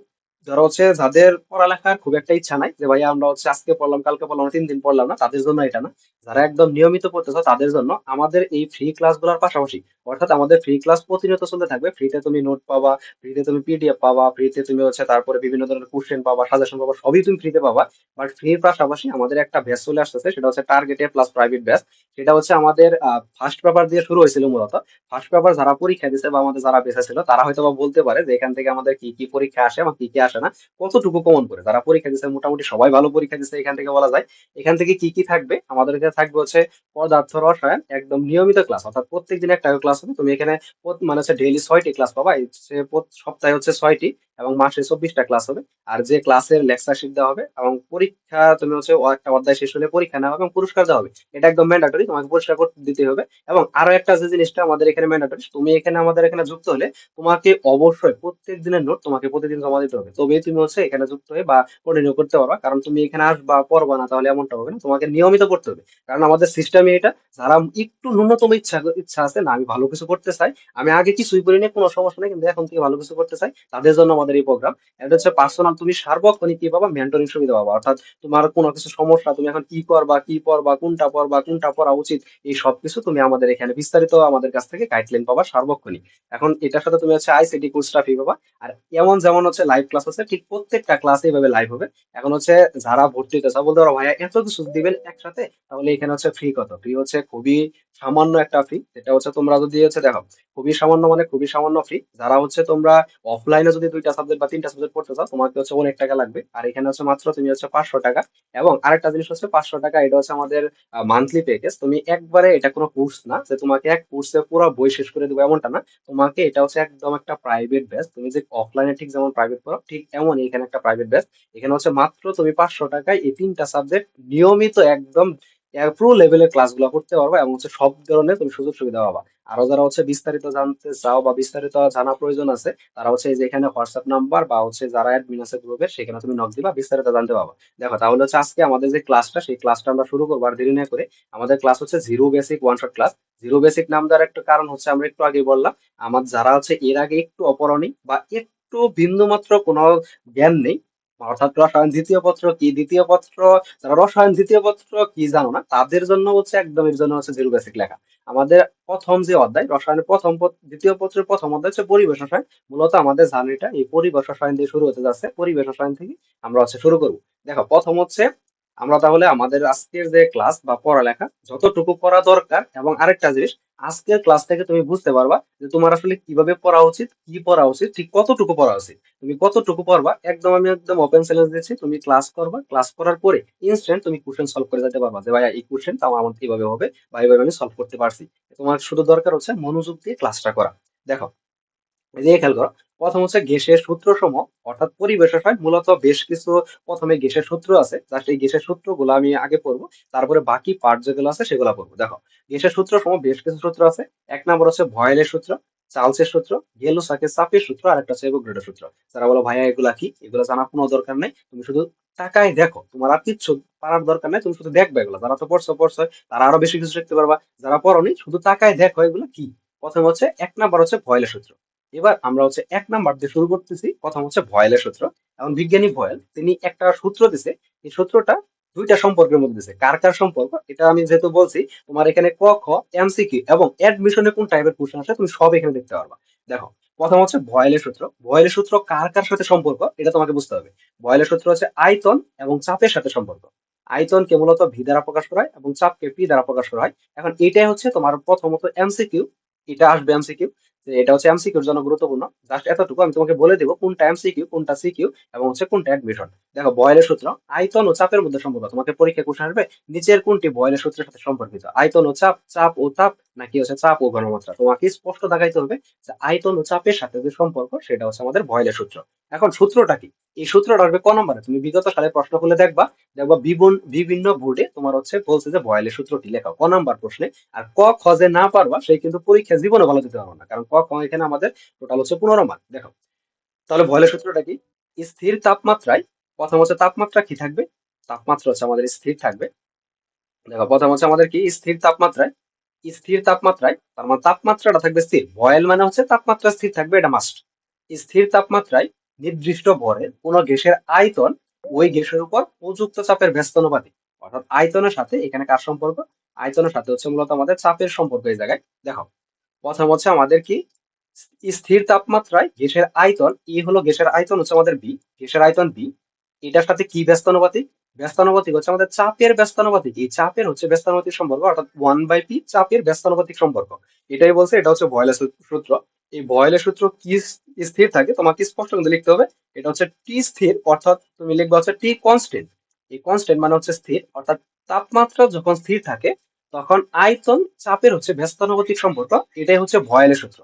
[SPEAKER 1] ধরো হচ্ছে যাদের পড়ালেখার খুব একটা ইচ্ছা নাই, যে ভাইয়া আমরা হচ্ছে আজকে পড়লাম কালকে পড়লাম না, 3 দিন পড়লাম না, তাদের জন্য এটা না। যারা একদম নিয়মিত পড়তেছো তাদের জন্য আমাদের এই ফ্রি ক্লাসগুলোর পাশাপাশি, অর্থাৎ আমাদের ফ্রি ক্লাস প্রতিনিয়ত চলতে থাকবে। ফ্রিতে তুমি নোট পাবা, ফ্রিতে তুমি পিডিএফ পাবা, ফ্রিতে তুমি হচ্ছে তারপরে বিভিন্ন ধরনের কোশ্চেন পাবা, সাজেশন পাবা, সবই তুমি ফ্রিতে পাবা। বাট ফ্রির পাশাপাশি আমাদের একটা ব্যাচ চলে আসতেছে, সেটা হচ্ছে টার্গেট এ প্লাস প্রাইভেট ব্যাচ। সেটা হচ্ছে আমাদের ফার্স্ট পেপার দিয়ে শুরু হয়েছিল মূলত। ফার্স্ট পেপার যারা পরীক্ষা দিছে বা আমাদের যারা বেঁচে ছিল তারা হয়তো বা বলতে পারে যে এখান থেকে আমাদের কি কি পরীক্ষা আসে বা কি কি আসে না, কতটুকু কমন করে। যারা পরীক্ষা দিছে মোটামুটি সবাই ভালো পরীক্ষা দিছে, এখান থেকে বলা যায়। এখান থেকে কি কি থাকবে আমাদের, এখানে থাকবে হচ্ছে পদার্থ রসায়ন একদম নিয়মিত ক্লাস, অর্থাৎ প্রত্যেকদিন একটা ক্লাস হবে। তুমি এখানে মানে হচ্ছে ডেইলি 6টি ক্লাস পাবা। এই সপ্তাহে হচ্ছে 6টি এবং মাসে 24টা ক্লাস হবে। আর যে ক্লাসের লেকচার শিট দেওয়া হবে এবং পরীক্ষা তুমি হচ্ছে একটা অধ্যায় শেষ হলে পরীক্ষা নেওয়া হবে এবং পুরস্কার দেওয়া হবে। এটা একদম ম্যান্ডাটরি, তোমাকে পরিষ্কার করতে দিতে হবে। এবং আরো একটা যে জিনিসটা আমাদের এখানে ম্যান্ডাটরি, তুমি এখানে আমাদের এখানে যুক্ত হলে তোমাকে অবশ্যই প্রত্যেক দিনের নোট তোমাকে প্রতিদিন জমা দিতে হবে, তবেই তুমি হচ্ছে এখানে যুক্ত হয়ে বা কন্টিনিউ করতে পারবা। কারণ তুমি এখানে আসবা পড়বা না, তাহলে এমনটা হবে না, তোমাকে নিয়মিত পড়তে হবে। কারণ আমাদের সিস্টেমে এটা, যারা একটু ন্যূনতম ইচ্ছা ইচ্ছা আছে না আমি ভালো কিছু করতে চাই, আমি আগে কিছুই করিনি কোনো সমস্যা নেই কিন্তু এখন থেকে ভালো কিছু করতে চাই, তাদের জন্য আমাদের এই প্রোগ্রাম। এটা হচ্ছে পার্সোনাল, তুমি সার্বক্ষণিক কি পাবা, মেন্টরিং সুবিধা পাবা। অর্থাৎ তোমার কোনো কিছু সমস্যা, তুমি এখন কি করবা, কি পড়বা, কোনটা পড়বা, কোনটা পড়া উচিত, এই সবকিছু তুমি আমাদের এখানে বিস্তারিত আমাদের কাছ থেকে গাইডলাইন পাবা সার্বক্ষণিক। এখন এটার সাথে তুমি হচ্ছে আইসিটি কোর্সটা ফ্রি পাবা। আর এমন যেমন হচ্ছে লাইভ ক্লাস আছে, ঠিক প্রত্যেকটা ক্লাস এইভাবে লাইভ হবে। এখন হচ্ছে যারা ভর্তি হতে চাও, বলতে পারো ভাইয়া এত কিছু দিবেন একসাথে, তাহলে এখানে হচ্ছে ফ্রি কত, ফ্রি হচ্ছে খুবই সামান্য একটা ফ্রি। যেটা হচ্ছে তোমরা যদি হচ্ছে দেখো, খুবই সামান্য মানে খুবই সামান্য ফ্রি। যারা হচ্ছে তোমরা অফলাইনে যদি 2টা সাবজেক্ট বা 3টা সাবজেক্ট পড়তে চাও, তোমাকে হচ্ছে অনেক টাকা লাগবে। আর এখানে হচ্ছে মাত্র তুমি হচ্ছে 500 টাকা। এবং আরেকটা জিনিস হচ্ছে 500 টাকা, এটা হচ্ছে আমাদের মান্থলি প্যাকেজ। তুমি একবারে, এটা কোনো কোর্স না যে তোমাকে এক কোর্সে পুরো বই শেষ করে দেবো, এমনটা না। তোমাকে এটা হচ্ছে একদম একটা প্রাইভেট ব্যাচ, তুমি যে অফলাইনে ঠিক যেমন প্রাইভেট পড়ো ঠিক এমনই এখানে একটা প্রাইভেট ব্যাচ। এখানে হচ্ছে মাত্র তুমি 500 টাকায় এই 3টা সাবজেক্ট নিয়মিত একদম প্রো লেভেলের ক্লাসগুলো করতে পারবা এবং হচ্ছে সব ধরনের তুমি সুযোগ সুবিধা পাবা। আরো যারা হচ্ছে বিস্তারিত জানতে চাও বা বিস্তারিত জানা প্রয়োজন আছে, তারা হচ্ছে এই যে এখানে হোয়াটসঅ্যাপ নাম্বার বা হচ্ছে যারা অ্যাডমিন আছে গ্রুপের, সেখানে তুমি নক দিবা, বিস্তারিত জানতে পারবা। দেখো তাহলে হচ্ছে আজকে আমাদের যে ক্লাসটা, সেই ক্লাসটা আমরা শুরু করবো আর দেরি না করে। আমাদের ক্লাস হচ্ছে zero basic one shot class. Zero basic নাম দেওয়ার একটা কারণ হচ্ছে, আমরা একটু আগে বললাম, আমার যারা হচ্ছে এর আগে একটু অপরণি বা একটু বিন্দু মাত্র কোনো জ্ঞান নেই, অর্থাৎ রসায়ন দ্বিতীয় পত্র কি, দ্বিতীয় পত্র, যারা রসায়ন দ্বিতীয় পত্র কি জানো না, তাদের জন্য হচ্ছে একদম, এর জন্য হচ্ছে জিরো বেসিক লেখা। আমাদের প্রথম যে অধ্যায় রসায়নের দ্বিতীয় পত্রের প্রথম অধ্যায় হচ্ছে পরিবেশ রসায়ন। মূলত আমাদের জার্নিটা এই পরিবেশ রসায়ন দিয়ে শুরু হতে যাচ্ছে, পরিবেশ রসায়ন থেকে আমরা হচ্ছে শুরু করবো। দেখো প্রথম হচ্ছে আমরা তাহলে আমাদের আজকের যে ক্লাস বা পড়ালেখা যতটুকু পড়া দরকার, এবং আরেকটা জিনিস, আজকের ক্লাস থেকে তুমি বুঝতে পারবা যে তোমার আসলে কিভাবে পড়া উচিত, কি পড়া উচিত, ঠিক কতটুকু পড়া উচিত, তুমি কতটুকু পড়বা। একদম আমি একদম ওপেন চ্যালেঞ্জ দিচ্ছি, তুমি ক্লাস করবা, ক্লাস করার পরে ইনস্ট্যান্ট তুমি কোশ্চেন সলভ করে যেতে পারবা, যে ভাইয়া এই কোশ্চেন তাও আমার কিভাবে হবে বা এইভাবে আমি সলভ করতে পারছি। তোমার শুধু দরকার হচ্ছে মনোযোগ দিয়ে ক্লাসটা করা। দেখো এই যে খেয়াল করো, প্রথম হচ্ছে গ্যাসের সূত্র সমূহ, অর্থাৎ পরিবেশ রসায়ন মূলত বেশ কিছু, প্রথমে গ্যাসের সূত্র আছে, জাস্ট এই গ্যাসের সূত্রগুলো আমি আগে পড়বো, তারপরে বাকি পার্ট যেগুলো আছে সেগুলো পড়বো। দেখো গ্যাসের সূত্র সমূহ বেশ কিছু সূত্র আছে। এক নম্বর হচ্ছে ভয়েলের সূত্র, চার্লসের সূত্র, গেলো-সাকের চাপের সূত্র, আর একটা হচ্ছে অ্যাভোগাড্রোর সূত্র। যারা বলো ভাইয়া এগুলা কি, এগুলো জানার কোনো দরকার নেই, তুমি শুধু তাকায় দেখো, তোমার আর কিচ্ছু পারার দরকার নেই, তুমি শুধু দেখবে এগুলো। যারা তো পড়ছো পড়ছো, তারা আরো বেশি কিছু শিখতে পারবা। যারা পড়োনি, শুধু তাকায় দেখো এগুলো কি। প্রথম হচ্ছে এক নাম্বার হচ্ছে ভয়েলের সূত্র। এবার আমরা হচ্ছে এক নাম্বার দিয়ে শুরু করতেছি, প্রথম হচ্ছে ভয়েলের সূত্র। এখন বিজ্ঞানী ভয়েল তিনি একটা সূত্র দিছে, এই সূত্রটা 2টা সম্পর্কের মধ্যে দিছে। কার কার সম্পর্ক, এটা আমি যেহেতু বলছি, তোমার এখানে ক খ এমসিকিউ এবং অ্যাডমিশনে কোন টাইপের কোশ্চেন আসে তুমি সব এখানে দেখতে পারবা। দেখো প্রথম হচ্ছে ভয়েলের সূত্র। ভয়েলের সূত্র কার কার সাথে সম্পর্ক এটা তোমাকে বুঝতে হবে। ভয়েলের সূত্র হচ্ছে আয়তন এবং চাপের সাথে সম্পর্ক। আয়তনকে মূলত ভি দ্বারা প্রকাশ করা হয় এবং চাপকে পি দ্বারা প্রকাশ করা হয়। এখন এটাই হচ্ছে তোমার প্রথমত এমসিকিউ, এটা আসবে এমসিকিউ, যে এটা হচ্ছে এমসিকিউর জন্য গুরুত্বপূর্ণ। জাস্ট এতটুকু আমি তোমাকে বলে দেবো কোনটা এমসিকিউ, কোনটা সিকিউ এবং হচ্ছে কোনটা অ্যাডমিশন। দেখো বয়েলের সূত্র, আয়তন ও চাপের মধ্যে সম্পর্ক, তোমাকে পরীক্ষা কোশ্চেন আসবে, নিচের কোনটি বয়েলের সূত্রের সাথে সম্পর্কিত, আয়তন ও চাপ, চাপ ও তাপ, নাকি হচ্ছে চাপ ও ঘনমাত্রা। তোমাকে স্পষ্ট দেখাইতে হবে যে আয়তন ও চাপের সাথে যে সম্পর্ক, সেটা হচ্ছে আমাদের বয়েলের সূত্র। এখন সূত্রটা কি? এই সূত্রটা আসবে ক নম্বরে, তুমি বিগত সালে প্রশ্ন করলে দেখবা, দেখবা বিভিন্ন বোর্ডে তোমার হচ্ছে বলছে যে বয়েলের সূত্রটি লেখাও ক নাম্বার প্রশ্নে। আর ক খ যে না পারবা সেই কিন্তু পরীক্ষা জীবনে ভালো দিতে পারবো না, কারণ ক খ এখানে আমাদের টোটাল হচ্ছে 15 মার্ক। দেখো তাহলে বয়লের সূত্রটা কি? স্থির তাপমাত্রায়, প্রথম হচ্ছে তাপমাত্রা কি থাকবে? তাপমাত্রা হচ্ছে আমাদের স্থির থাকবে। দেখো প্রথম হচ্ছে আমাদের কি স্থির তাপমাত্রায়, স্থির তাপমাত্রায় তার মানে তাপমাত্রাটা থাকবে স্থির, বয়েল মানে হচ্ছে তাপমাত্রা স্থির থাকবে, এটা মাস্ট। স্থির তাপমাত্রায় নির্দিষ্ট ভরের কোন গ্যাসের আয়তন ওই গ্যাসের উপর প্রযুক্ত চাপের ব্যস্তানুপাতিক। অর্থাৎ আয়তনের সাথে এখানে কার সম্পর্ক? আয়তনের সাথে হচ্ছে মূলত আমাদের চাপের সম্পর্ক এই জায়গায়। দেখো প্রথম হচ্ছে আমাদের কি স্থির তাপমাত্রায় গ্যাসের আয়তন, ই হলো গ্যাসের আয়তন হচ্ছে আমাদের বি, গ্যাসের আয়তন বি, এটার সাথে কি ব্যস্তানুপাতিক? ব্যস্তানুপাতিক হচ্ছে আমাদের চাপের ব্যস্তানুপাতিক, এই চাপের হচ্ছে ব্যস্তানুপাতিক সম্পর্ক, অর্থাৎ 1/p চাপের ব্যস্তানুপাতিক সম্পর্ক। এটাই বলছে, এটা হচ্ছে বয়লের সূত্র। এই বয়লের সূত্র কি স্থির থাকে তোমাকে স্পষ্ট কিন্তু লিখতে হবে। এটা হচ্ছে টি স্থির, অর্থাৎ তুমি লিখবে হচ্ছে টি কনস্ট্যান্ট। এই কনস্ট্যান্ট মানে হচ্ছে স্থির, অর্থাৎ তাপমাত্রা যখন স্থির থাকে তখন আয়তন চাপের হচ্ছে ব্যস্তানুপাতিক সম্পর্ক, এটাই হচ্ছে বয়লের সূত্র।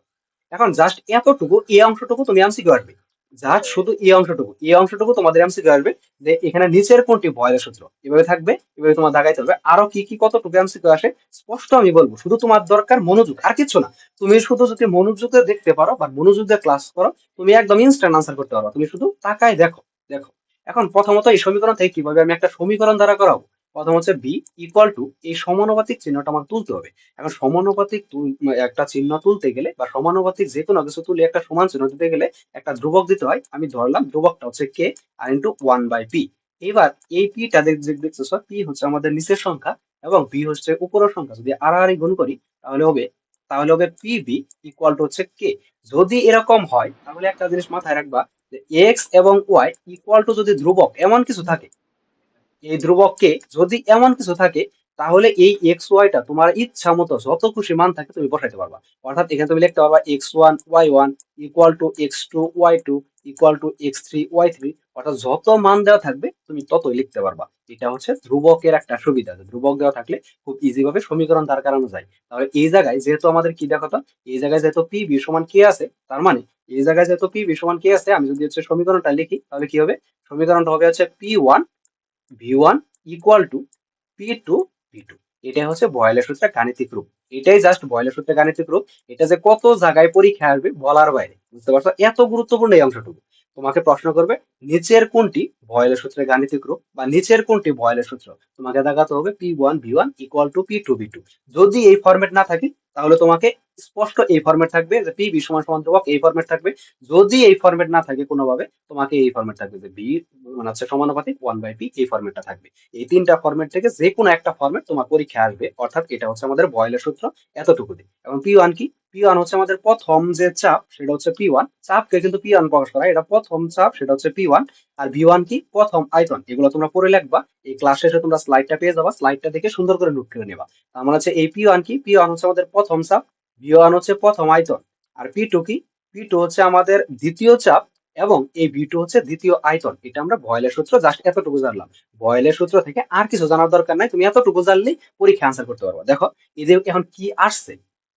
[SPEAKER 1] এখন জাস্ট এতটুকু, এই অংশটুকু তুমি এমসিকিউ আসবে, জাস্ট শুধু এই অংশটুকু, এই অংশটুকু তোমাদের এমসিকিউ আসবে যে এখানে নিচের কোনটি বয়লের সূত্র, এভাবে থাকবে, এভাবে তোমার দাগাইতে হবে। আরো কি কি কতটুকু এমসিকিউ আসে স্পষ্ট আমি বলবো, শুধু তোমার দরকার মনোযোগ, আর কিচ্ছু না। তুমি শুধু যদি মনোযোগ দিয়ে দেখতে পারো বা মনোযোগ দিয়ে ক্লাস করো, তুমি একদম ইনস্ট্যান্ট আনসার করতে পারো, তুমি শুধু তাকায় দেখো। দেখো এখন প্রথমত এই সমীকরণ থেকে কিভাবে আমি একটা সমীকরণ দ্বারা করাবো। প্রথম হচ্ছে বি ইকুয়াল টু, এই সমানুপাতিক চিহ্নটা আমার তুলতে হবে। এখন সমানুপাতিক একটা চিহ্ন তুলতে গেলে বা সমানুপাতিক যে কোনো কিছু তুলে একটা সমান চিহ্ন দিতে গেলে একটা ধ্রুবক দিতে হয়। আমি ধরলাম ধ্রুবকটা হচ্ছে কে আর ইন্টু 1/p। এবার এই পিটা দেখতেছো, পি হচ্ছে আমাদের নিচের সংখ্যা এবং বি হচ্ছে উপরের সংখ্যা, যদি আড়াআড়ি গুণ করি তাহলে হবে, পি বি ইকুয়াল টু হচ্ছে কে। যদি এরকম হয় তাহলে একটা জিনিস মাথায় রাখবা, যে এক্স এবং ওয়াই ইকুয়াল টু যদি ধ্রুবক এমন কিছু থাকে, এই ধ্রুবককে যদি এমন কিছু থাকে, তাহলে এই এক্স ওয়াইটা তোমার ইচ্ছা মতো যত খুশি মান থাকে তুমি বসাইতে পারবা। অর্থাৎ এখানে তুমি লিখতে পারবা x1 y1 equal to x2 y2 equal to x3 y3, অর্থাৎ যত মান দেওয়া থাকবে তুমি ততই লিখতে পারবা। এটা হচ্ছে ধ্রুবকের একটা সুবিধা, যে ধ্রুবক দেওয়া থাকলে খুব ইজি ভাবে সমীকরণ দাঁড় করানো যায়। তাহলে এই জায়গায় যেহেতু আমাদের কি দেখো তো, এই জায়গায় যেহেতু পি বি সমান কে আছে, তার মানে এই জায়গায় যেহেতু পি বি সমান কে আছে, আমি যদি হচ্ছে সমীকরণটা লিখি তাহলে কি হবে? সমীকরণটা হবে হচ্ছে P1 equal to P2 V2। এটাই হচ্ছে বয়েলের সূত্রের গাণিতিক রূপ। এটাই জাস্ট বয়েলের সূত্রের গাণিতিক রূপ। এটা যে কত জায়গায় পরীক্ষা আসবে বলার বাইরে, বুঝতে পারছো? এত গুরুত্বপূর্ণ এই অংশটুকু। তোমাকে প্রশ্ন করবে নিচের কোনটি বয়েলের সূত্রের গাণিতিক রূপ বা নিচের কোনটি বয়েলের সূত্র, তোমাকে দেখাতে হবে P1 V1 equal to P2 V2। যদি এই ফরম্যাট না থাকে তাহলে তোমাকে স্পষ্ট এই ফরম্যাট থাকবে, যে পি বি সমান সমান ধ্রুবক, এই ফরম্যাট থাকবে। যদি এই ফরম্যাট না থাকে কোনোভাবে, তোমাকে এই ফরম্যাট থাকবে, যে বি মানে হচ্ছে সমানুপাতিক 1/p, এই ফরম্যাটটা থাকবে। এই তিনটা ফরম্যাট থেকে যে কোনো একটা ফরম্যাট তোমার পরীক্ষায় আসবে, অর্থাৎ এটা হচ্ছে আমাদের বয়েলের সূত্র এতটুকু দিয়ে। এবং P1 কি? P1 হচ্ছে আমাদের প্রথম যে চাপ, সেটা হচ্ছে P1, চাপকে কিন্তু P1 প্রকাশ করা হয়, এটা প্রথম চাপ, সেটা হচ্ছে P1। আর V1 কি? প্রথম আয়তন। এগুলো তোমরা পড়ে লিখবা, এই ক্লাস শেষে তোমরা স্লাইডটা পেয়ে যাবা, স্লাইডটা দেখে সুন্দর করে নোট করে নেবা। তার মানে হচ্ছে এই P1 কি? P1 হচ্ছে আমাদের প্রথম চাপ, V1 হচ্ছে প্রথম আয়তন, আর P2 কি? P2 হচ্ছে আমাদের দ্বিতীয় চাপ এবং এই V2 হচ্ছে দ্বিতীয় আয়তন। এটা আমরা বয়েলের সূত্র জাস্ট এতটুকু জানলাম। বয়েলের সূত্র থেকে আর কিছু জানার দরকার নাই, তুমি এতটুকু জানলেই পরীক্ষা আনসার করতে পারবা। দেখো এই যে এখন কি আসছে,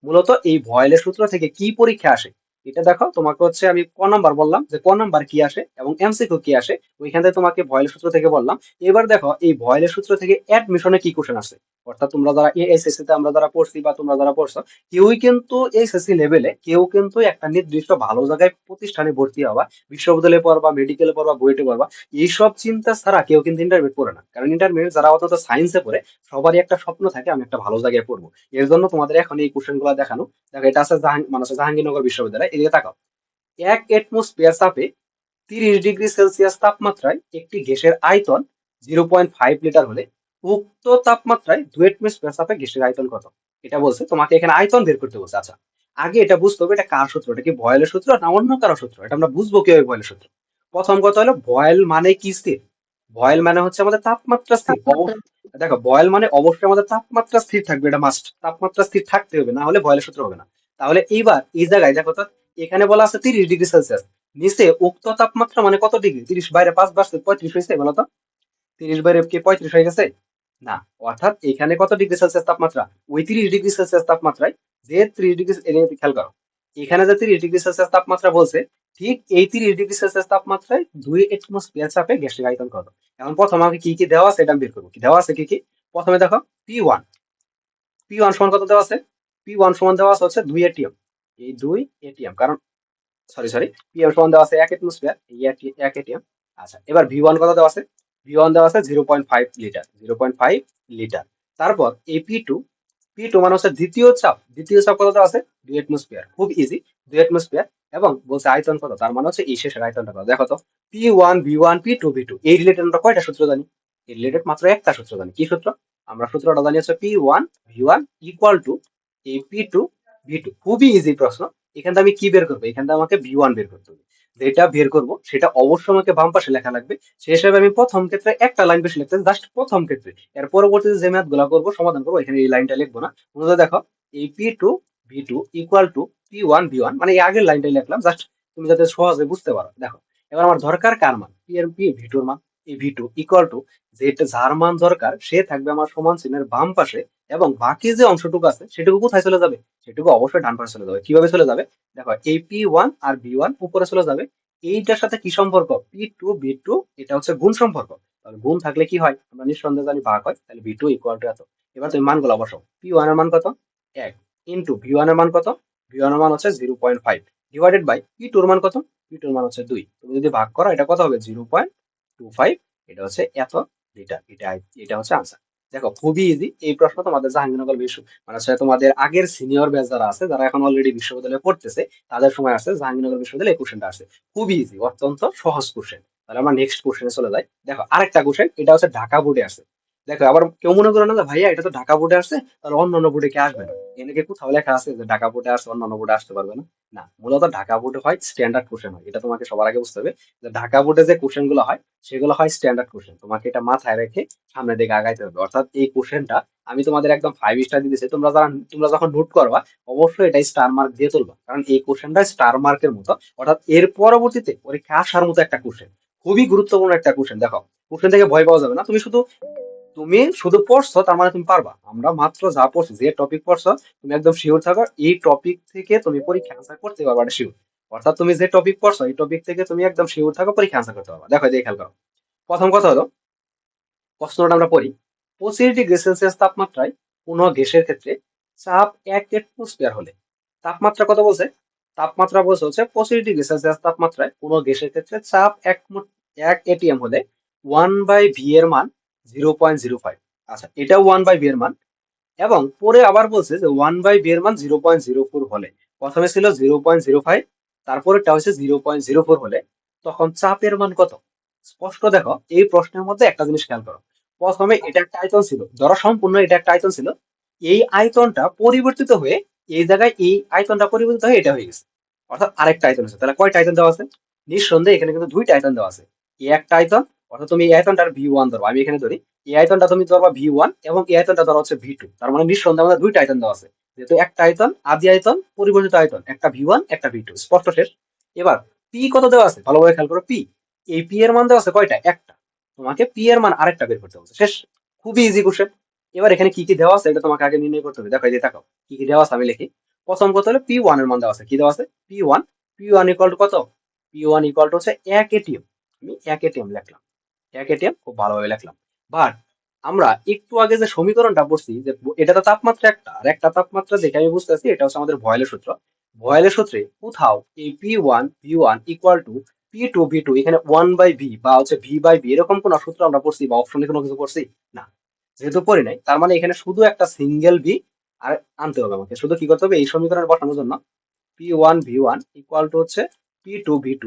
[SPEAKER 1] মূলত এই বয়েলের সূত্র থেকে কি পরীক্ষা আসে এটা দেখো। তোমাকে হচ্ছে আমি ক নাম্বার বললাম যে ক নাম্বার কি আসে এবং এমসিকিউ কি আসে, ওইখান থেকে তোমাকে বয়েলের সূত্র থেকে বললাম। এবার দেখো এই বয়েলের সূত্র থেকে অ্যাডমিশনে কি কোশ্চেন আসে। অর্থাৎ তোমরা যারা এসএসসি তে আমরা যারা পড়ছি বা তোমরা যারা পড়ছো, কেউই কিন্তু এসএসসি লেভেলে কেউ কিন্তু একটা নির্দিষ্ট ভালো জায়গায় প্রতিষ্ঠানে ভর্তি হওয়া, বিশ্ববিদ্যালয়ে পড়বা, মেডিকেলে পড়বা, বুয়েটে পড়বা, এইসব চিন্তা ছাড়া কেউ কিন্তু ইন্টারমিডিয়েট পড়ে না। কারণ ইন্টারমিডিয়েট যারা অন্তত সায়েন্সে পড়ে, সবারই একটা স্বপ্ন থাকে আমি একটা ভালো জায়গায় পড়বো। এর জন্য তোমাদের এখন এই কোশ্চেন গুলো দেখানো। দেখো এটা আছে মানে হচ্ছে জাহাঙ্গীরনগর বিশ্ববিদ্যালয়, এদিকে তাকাও। 1 এটমোস্ফিয়ার চাপে 30 ডিগ্রি সেলসিয়াস তাপমাত্রায় একটি গ্যাসের আয়তন 0.5 লিটার হলে উক্ত তাপমাত্রায় 2 এটমোস্ফিয়ার চাপে গ্যাসের আয়তন কত? এটা বলছে, তোমাকে এখানে আয়তন বের করতে বলছে। আচ্ছা, আগে এটা বুঝতে হবে এটা কার সূত্র, এটা কি বয়েলের সূত্র না অন্য কারো সূত্র, এটা আমরা বুঝবো কিভাবে বয়েলের সূত্র। প্রথম কথা হলো বয়েল মানে কি স্থির। বয়েল মানে হচ্ছে আমাদের তাপমাত্রা স্থির,
[SPEAKER 2] তাপমাত্রা।
[SPEAKER 1] অবশ্যই। দেখো বয়েল মানে অবশ্যই আমাদের তাপমাত্রা স্থির থাকবে, এটা মাস্ট, তাপমাত্রা স্থির থাকতে হবে, না হলে বয়েলের সূত্র হবে না। তাহলে এইবার এই জায়গায় দেখো তো, এখানে বলা আছে 30 ডিগ্রি সেলসিয়াস, নিচে উক্ত তাপমাত্রা মানে কত ডিগ্রি? 30 বাইরে 5 বাড়ছে 35 হয়েছে, বলো তো? 30 বাইরে কি 35 হয়ে গেছে? না। অর্থাৎ এখানে কত ডিগ্রি সেলসিয়াস তাপমাত্রা? ওই 30 ডিগ্রি সেলসিয়াস তাপমাত্রায়, যে 30 ডিগ্রি, এরিয়াতে খেয়াল করো, এখানে যে 30 ডিগ্রি সেলসিয়াস তাপমাত্রা বলছে, ঠিক এই 30°C তাপমাত্রায় 2 এটমোস্ফিয়ার চাপে গ্যাসের আয়তন কত। এখন প্রথম আমাকে কি কি দেওয়া আছে এটা আমি বের করবো। কি দেওয়া আছে কি কি? প্রথমে দেখো P1, P1 সমান কত দেওয়া আছে? P1 সমান দেওয়া আছে হচ্ছে 2 ATM। এই 2 ATM, কারণ সরি PM সমান দেওয়া আছে 1 এটমোস্ফিয়ার, এই 1 ATM। আচ্ছা, এবার V1 কত দেওয়া আছে? V1 দেওয়া আছে 0.5 লিটার, 0.5 লিটার। তারপর এই P2 মানে হচ্ছে দ্বিতীয় চাপ কত দেওয়া আছে? 2 এটমোস্ফিয়ার, খুব ইজি, 2 এটমোস্ফিয়ার। এবং বলছে আয়তন কত, তার মানে হচ্ছে এই শেষের আয়তনটা কত। দেখো তো, P1 V1 P2 V2, এই রিলেটেড আমরা কয়টা সূত্র জানি? এই রিলেটেড মাত্র একটা সূত্র জানি। কি সূত্র? আমরা সূত্রটা জানি হচ্ছে P1 V1 ইকুয়াল টু এই P2 V2। খুবই ইজি প্রশ্ন। এখান থেকে আমি কি বের করবো? এখান থেকে আমাকে V1 বের করতে হবে। যেটা বের করব সেটা অবশ্যই আমাকে বাম পাশে লেখা লাগবে। সেই হিসাবে আমি প্রথম ক্ষেত্রে একটা লাইন বেশি লিখতে, জাস্ট প্রথম ক্ষেত্রে। এর পরবর্তীতে যে ম্যাথ গুলা করবো, সমাধান করবো, এখানে এই লাইনটা লিখবো না। মূলত দেখো, এই P2 V2 equal to P1 V1, মানে এই আগের লাইনটাই লিখলাম, জাস্ট তুমি যাতে সহজে বুঝতে পারো। দেখো, এবার আমার দরকার কার মান? P V2 এর মান। এই V2 ইকুয়াল টু, যেটা যার মান দরকার সে থাকবে আমার সমান চিহ্নের বাম পাশে, এবং বাকি যে অংশটুকু আছে সেটুকু কোথায় চলে যাবে? সেটুকু অবশ্যই ডান পাশে চলে যাবে। কিভাবে চলে যাবে? দেখো, এই P1 আর V1 উপরে চলে যাবে। এইটার সাথে কি সম্পর্ক? P2 V2, এটা হচ্ছে গুণ সম্পর্ক। তাহলে গুণ থাকলে কি হয়? আমরা নিঃসন্দেহে জানি ভাগ হয়। তাহলে V2 ইকুয়াল টু এত। এবার তুমি মানগুলো বসাও। P1 এর মান কত? 1 ইন্টু V1 এর মান কত? V1 এর মান হচ্ছে 0.5 ডিভাইডেড বাই P2 এর মান কত? P2 এর মান হচ্ছে 2। তুমি যদি ভাগ করো, এটা কত হবে? 0.25। এটা হচ্ছে এত লিটার। এটা হচ্ছে আনসার। দেখো, খুবই ইজি এই প্রশ্ন। তোমাদের জাহাঙ্গীরনগর মানে হচ্ছে তোমাদের আগের সিনিয়র ব্যাচ যারা আছে, যারা এখন অলরেডি বিশ্ববিদ্যালয়ে পড়তেছে, তাদের সময় আসছে জাহাঙ্গীরনগর বিশ্ববিদ্যালয়ে এই কোশ্চেনটা আসছে। খুবই ইজি, অত্যন্ত সহজ কোশ্চেন। তাহলে আমরা নেক্সট কোশ্চেনে চলে যাই। দেখো, আরেকটা কোশ্চেন, এটা হচ্ছে ঢাকা বোর্ডে আসছে। দেখো, আবার কেউ মনে করো না যে ভাইয়া এটা তো ঢাকা বোর্ডে আসছে, তাহলে অন্যান্য বোর্ডে কে আসবে না? এনেকে কোথাও লেখা আছে যে ঢাকা বোর্ডে আসছে, অন্যান্য বোর্ডে আসতে পারবে না? না, মূলত ঢাকা বোর্ডে হয় স্ট্যান্ডার্ড কোশ্চেন হয়। এটা তোমাকে সবার আগে বুঝতে হবে যে ঢাকা বোর্ডে যে কোশ্চেন গুলো হয় সেগুলো হয় স্ট্যান্ডার্ড কোশ্চেন। তোমাকে এটা মাথায় রেখে সামনের দিকে আগাইতে হবে। অর্থাৎ এই কোশ্চেনটা আমি তোমাদের একদম 5 স্টার দিতেছি। তোমরা যখন নোট করবা, অবশ্যই এটাই স্টার মার্ক দিয়ে তুলবা, কারণ এই কোশ্চেনটা স্টার মার্কের মতো। অর্থাৎ এর পরবর্তীতে পরীক্ষা আসার মতো একটা কোশ্চেন, খুবই গুরুত্বপূর্ণ একটা কোশ্চেন। দেখো, কোশ্চেন থেকে ভয় পাওয়া যাবে না। তুমি শুধু পড়ছো তার মানে তুমি পারবা। আমরা মাত্র যা পড়ছি, যে টপিক পড়ছো, তুমি একদম শিওর থাকো এই টপিক থেকে তুমি পরীক্ষা আনসার করতে পারবা, এটা শিওর। অর্থাৎ তুমি যে টপিক পড়ছো এই টপিক থেকে তুমি একদম শিওর থাকো পরীক্ষা আনসার করতে পারবা। দেখো, দেখে খেয়াল করো। প্রথম কথা হলো, প্রশ্নটা আমরা পড়ি। 25°C তাপমাত্রায় কোনো গ্যাসের ক্ষেত্রে চাপ 1 এটমোস্ফিয়ার হলে তাপমাত্রা কত বলছে? তাপমাত্রা বলছে হচ্ছে 25°C তাপমাত্রায় কোনো গ্যাসের ক্ষেত্রে চাপ 1 ATM হলে 1/V এর মান 0.05। আচ্ছা, এটা 1/V এর মান। এবং পরে আবার বলছে যে 1/V এর মান 0.04 হলে। প্রথমে ছিল 0.05, তারপরেটা হচ্ছে 0.04 হলে তখন চাপের মান কত? স্পষ্ট দেখো, এই প্রশ্নের মধ্যে একটা জিনিস খেয়াল করো। প্রথমে এটা একটা আয়তন ছিল, ধরো সম্পূর্ণ এটা একটা আয়তন ছিল। এই আয়তনটা পরিবর্তিত হয়ে এই জায়গায়, এই আয়তনটা পরিবর্তিত হয়ে এটা হয়ে গেছে। অর্থাৎ আরেকটা আয়তন আছে। তাহলে কয়টা আয়তন দেওয়া আছে? নিঃসন্দেহে এখানে কিন্তু দুইটা আয়তন দেওয়া আছে। এই একটা আয়তন, অর্থাৎ তুমি এই আয়তনটার V1 ধরো, আমি এখানে ধরি। এই আয়তনটা তুমি ধরবা V1, এবং এই আয়তনটা ধরো হচ্ছে V2। তার মানে নিঃসন্দেহে আমাদের দুইটা আয়তন দেওয়া আছে। যেহেতু একটা আয়তন, আদি আয়তন, পরিবর্তিত আয়তন, একটা V1 একটা V2, স্পষ্ট শেষ। এবার P কত দেওয়া আছে ভালোভাবে খেয়াল করো। P, এই P এর মান দেওয়া আছে কয়টা? একটা। তোমাকে P এর মান আরেকটা বের করতে হবে, শেষ। খুবই ইজি কোশ্চেন। এবার এখানে কি কি দেওয়া আছে এটা তোমাকে আগে নির্ণয় করতে হবে। দেখো, এই যে তাকাও, কি কি দেওয়া আছে আমি লিখি। প্রথম কথা হলো P1 এর মান দেওয়া আছে। কি দেওয়া আছে? P1। P1 ইকুয়াল টু কত? P1 ইকুয়াল টু হচ্ছে 1 ATM। আমি 1 ATM লিখলাম। 1 ATM খুব ভালোভাবে লিখলাম। বাট আমরা একটু আগে যে সমীকরণটা পড়ছি, যে এটা তো তাপমাত্রা একটা, আর একটা তাপমাত্রা দেখে আমি বুঝতেছি এটা হচ্ছে আমাদের ভয়েলের সূত্র। ভয়েলের সূত্রে কোথাও এই P1 V1 equal to P2 V2, এখানে 1/V বা হচ্ছে V/V এরকম কোন সূত্র আমরা পড়ছি বা অপশনে কোনো কিছু পড়ছি? না, যেহেতু পড়ি নাই, তার মানে এখানে শুধু একটা সিঙ্গেল ভি আর আনতে হবে। আমাকে শুধু কি করতে হবে? এই সমীকরণে বসানোর জন্য P1 V1 ইকুয়াল টু হচ্ছে P2 V2,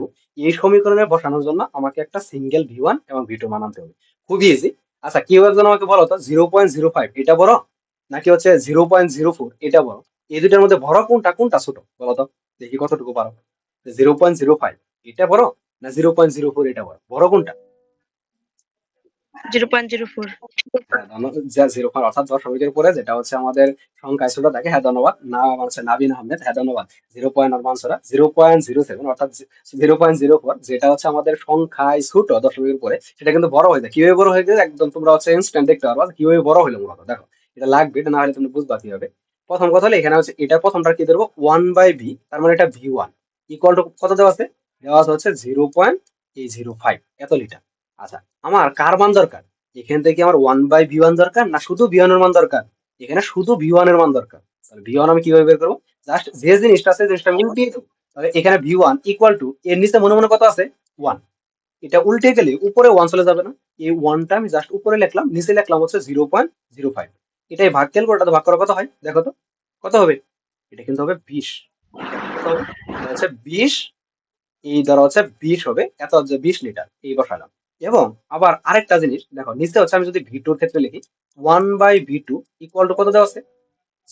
[SPEAKER 1] এই সমীকরণে বসানোর জন্য আমাকে একটা সিঙ্গেল V1 এবং V2 মান আনতে হবে। খুবই ইজি। আচ্ছা, কেউ একজন আমাকে বলো তো, 0.05 এটা বড় নাকি হচ্ছে 0.04 এটা বড়? এই দুটার মধ্যে বড় কোনটা, কোনটা ছোট বলো তো, দেখি কতটুকু পারো। 0.05 এটা বড়, না 0.04 এটা বড়? বড় কোনটা?
[SPEAKER 2] 0.04।
[SPEAKER 1] হ্যাঁ, জিরো পয়েন্ট, অর্থাৎ 10 উপরে, যেটা হচ্ছে আমাদের সংখ্যায় ছোট থাকে। হ্যাঁ, ধন্যবাদ। না, আমার হচ্ছে নাবিন আহমেদ। হ্যাঁ, ধন্যবাদ। 0 পয়েন্ট আর মানসরা 0.07, অর্থাৎ 0.04, যেটা হচ্ছে আমাদের সংখ্যায় ছোট 10 উপরে, সেটা কিন্তু বড় হয়ে যায়। কিভাবে বড় হয়ে যায় একদম তোমরা হচ্ছে ইনস্ট্যান্ট দেখতে পারবা কিভাবে বড় হলো। মূলত দেখো, এটা লাগবে, এটা না হলে তুমি বুঝবা কিভাবে। প্রথম কথা হলো, এখানে হচ্ছে এটা প্রথমটা কি ধরবো? 1/V, তার মানে এটা V1 ইকুয়াল টু কত দেওয়া আছে? দেওয়া আছে হচ্ছে 0.805 এত লিটার। আচ্ছা, আমার কার মান দরকার? এখান থেকে আমার 1/v1 দরকার না শুধু v1 এর মান দরকার? এখানে শুধু v1 এর মান দরকার। তাহলে v1 আমি কিভাবে বের করবো? জাস্ট যে জিনিসটা আছে জিনিসটা আমি উল্টিয়ে দেবো। তাহলে এখানে v1 ইকুয়াল টু এর নিচে মনে মনে কত আছে? 1। এটা উল্টে গেলে উপরে 1 চলে যাবে না? এই 1টা আমি জাস্ট উপরে লিখলাম, নিচে লিখলাম হচ্ছে 0.05। এটাই ভাগ ক্যালকুলেটর ভাগ করা কত হয় দেখো তো? কত হবে? এটা কিন্তু হবে 20। কত হবে? এটা হচ্ছে 20। এই ধরো হচ্ছে 20 হবে, এত হচ্ছে 20 লিটার এই বসালাম। এবং আবার আরেকটা জিনিস দেখো, নিচে হচ্ছে আমি যদি ভি টুর ক্ষেত্রে লিখি 1/v2 ইকুয়াল টু কত দেওয়া আছে?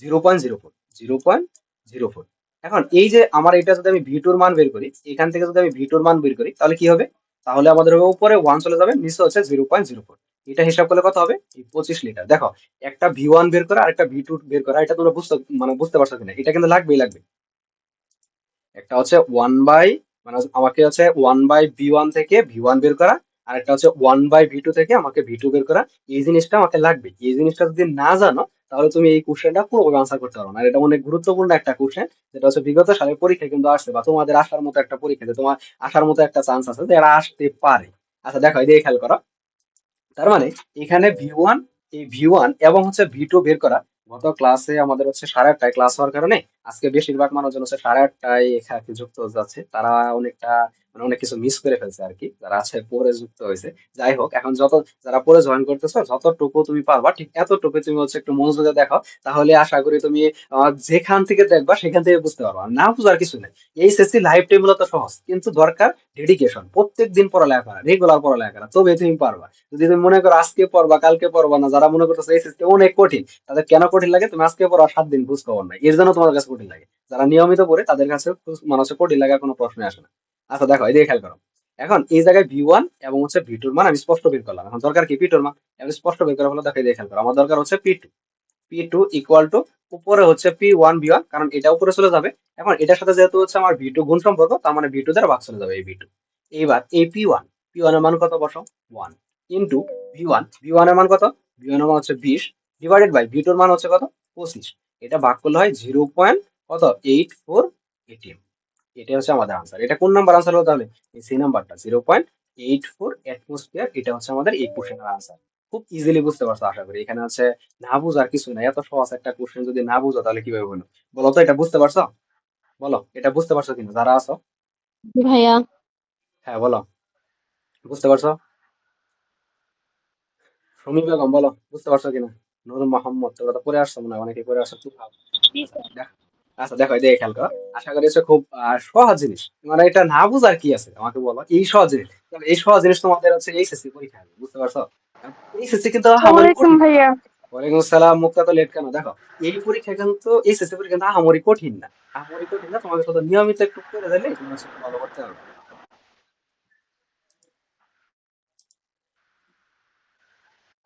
[SPEAKER 1] 0.04। 0.04। এখন এই যে আমার এটা যদি আমি ভি টুর মান বের করি, এখান থেকে যদি আমি ভি টুর মান বের করি তাহলে কি হবে? তাহলে আমাদের হবে উপরে 1 চলে যাবে, নিচে হচ্ছে 0.04। এটা হিসাব করলে কত হবে? এই 25 লিটার। দেখো, একটা ভি1 বের করা আর একটা ভি টু বের করা, এটা তোমরা বুঝতে পারছো কিনা? এটা কিন্তু লাগবেই লাগবে। একটা হচ্ছে আমাকে হচ্ছে 1/v1 থেকে v1 বের করা, আর একটা হচ্ছে 1/v2 থেকে আমাকে v2 বের করা। এই জিনিসটা আমাকে লাগবে। এই জিনিসটা যদি না জানো তাহলে তুমি এই কোশ্চেনটা পুরোপুরি আনসার করতে পারো না। আর এটা অনেক গুরুত্বপূর্ণ একটা কোশ্চেন, যেটা হচ্ছে বিগত সালের পরীক্ষায় কিন্তু আসছে, বা তোমাদের আসার মতো একটা পরীক্ষাতে তোমার আসার মতো একটা চান্স আছে যে এরা আসতে পারে। আচ্ছা দেখো, এই দিয়ে খেয়াল করো। তার মানে এখানে ভি1, এই ভি1 এবং হচ্ছে ভি2 বের করা। গত ক্লাসে আমাদের হচ্ছে 8:30টায় ক্লাস হওয়ার কারণে আজকে বেশিরভাগ মানুষজন হচ্ছে 8:30টায় এখানে যুক্ত হতে যাচ্ছে। তারা অনেকটা মানে অনেক কিছু মিস করে ফেলছে আর কি, যারা আছে পরে যুক্ত হয়েছে। যাই হোক, এখন যারা পরে জয়েন করতেছো, যতটুকু তুমি পারবা ঠিক এতটুকু তুমি হচ্ছে একটু মনোযোগে দেখো, তাহলে আশা করি তুমি যেখান থেকে দেখবা সেখান থেকে বুঝতে পারবা। আর না বুঝার কিছু নেই। এই এসএসসি লাইফ টেবিল তো সহজ, কিন্তু দরকার ডেডিকেশন, প্রত্যেক দিন পড়ালেখা করা, রেগুলার পড়ালেখা করা, তবে তুমি পারবা। যদি তুমি মনে করো আজকে পড়বা কালকে পড়বা না, যারা মনে করতেছে এসএসসি অনেক কঠিন, তাদের কেন কঠিন লাগে? তুমি আজকে পড়ো আর 7 দিন খোঁজ খবর নাই, এর জন্য তোমার কাছে কঠিন লাগে। যারা নিয়মিত পড়ে তাদের কাছে মানে হচ্ছে কঠিন লাগার কোনো প্রশ্নই আসে না। আচ্ছা দেখো, এই দিকে খেয়াল করো। এখন এই জায়গায় ভি1 এবং হচ্ছে ভি2 এর মান আমি স্পষ্ট বের করলাম। এখন দরকার কি? পি2 এর মান। আমি স্পষ্ট বের করা হলো, দেখো এই দিকে খেয়াল করো। আমার দরকার হচ্ছে পি2। পি2 ইকুয়াল টু উপরে হচ্ছে পি1 ভি1, কারণ এটা উপরে চলে যাবে। এখন এটার সাথে যেহেতু হচ্ছে আমার ভি2 গুণ সম্পর্ক, তার মানে ভি2 দ্বারা ভাগ চলে যাবে এই ভি2। এইবার এই পি1, পি1 এর মান কত বসাও? 1 ইন্টু ভি1, ভি1 এর মান কত? ভি1 এর মান হচ্ছে 20 ডিভাইডেড বাই ভি2 এর মান হচ্ছে কত? 25। এটা ভাগ করলে হয় 0.84 এটিএম। এটা হচ্ছে আমাদের আনসার। এটা কোন নাম্বার আনসার হলো তাহলে? এই সি নাম্বারটা, 0.84 অ্যাটমসফিয়ার। এটা হচ্ছে আমাদের এই কোশ্চেনের আনসার। খুব ইজিলি বুঝতে পারছো আশা করি। এখানে হচ্ছে না বুঝার কিছু নাই। এত সহজ একটা কোশ্চেন যদি না বুঝো তাহলে কিভাবে হলো? বলো তো, এটা বুঝতে পারছো? বলো, এটা বুঝতে পারছো কিনা যারা আছো?
[SPEAKER 2] জি ভাইয়া।
[SPEAKER 1] হ্যাঁ বলো, বুঝতে পারছো? সুমি বেগম বলো, বুঝতে পারছো কিনা? নূর মোহাম্মদ, তোমরা তো পড়ে আসছো মনে হয়, অনেকে পড়ে আসছো, তুই ভাব।
[SPEAKER 2] জি
[SPEAKER 1] আচ্ছা
[SPEAKER 2] স্যার।
[SPEAKER 1] দেখ, আচ্ছা দেখো, এই দেখে খেয়াল করো। আশা করি হচ্ছে খুব সহজ জিনিস, মানে এটা না বুঝার কি আছে আমাকে বলো। এই সহজ জিনিস, তাহলে এই সহজ জিনিস তোমাদের হচ্ছে এইচএসসি পরীক্ষা হবে, বুঝতে পারছো? এইচএসসি কিন্তু
[SPEAKER 2] আসসালামু
[SPEAKER 1] আহামরি
[SPEAKER 2] আলাইকুম
[SPEAKER 1] কঠিন না।
[SPEAKER 2] ভাইয়া।
[SPEAKER 1] ওয়ালাইকুম আসসালাম। মুক্তা তো লেট কেন? দেখো, এই পরীক্ষা কিন্তু এইচএসসি পরীক্ষা কিন্তু আহামরি কঠিন না। আহামরি কঠিন না, তোমাকে শুধু নিয়মিত একটু করে দিলে তুমি হচ্ছে একটু ভালো করতে পারবে।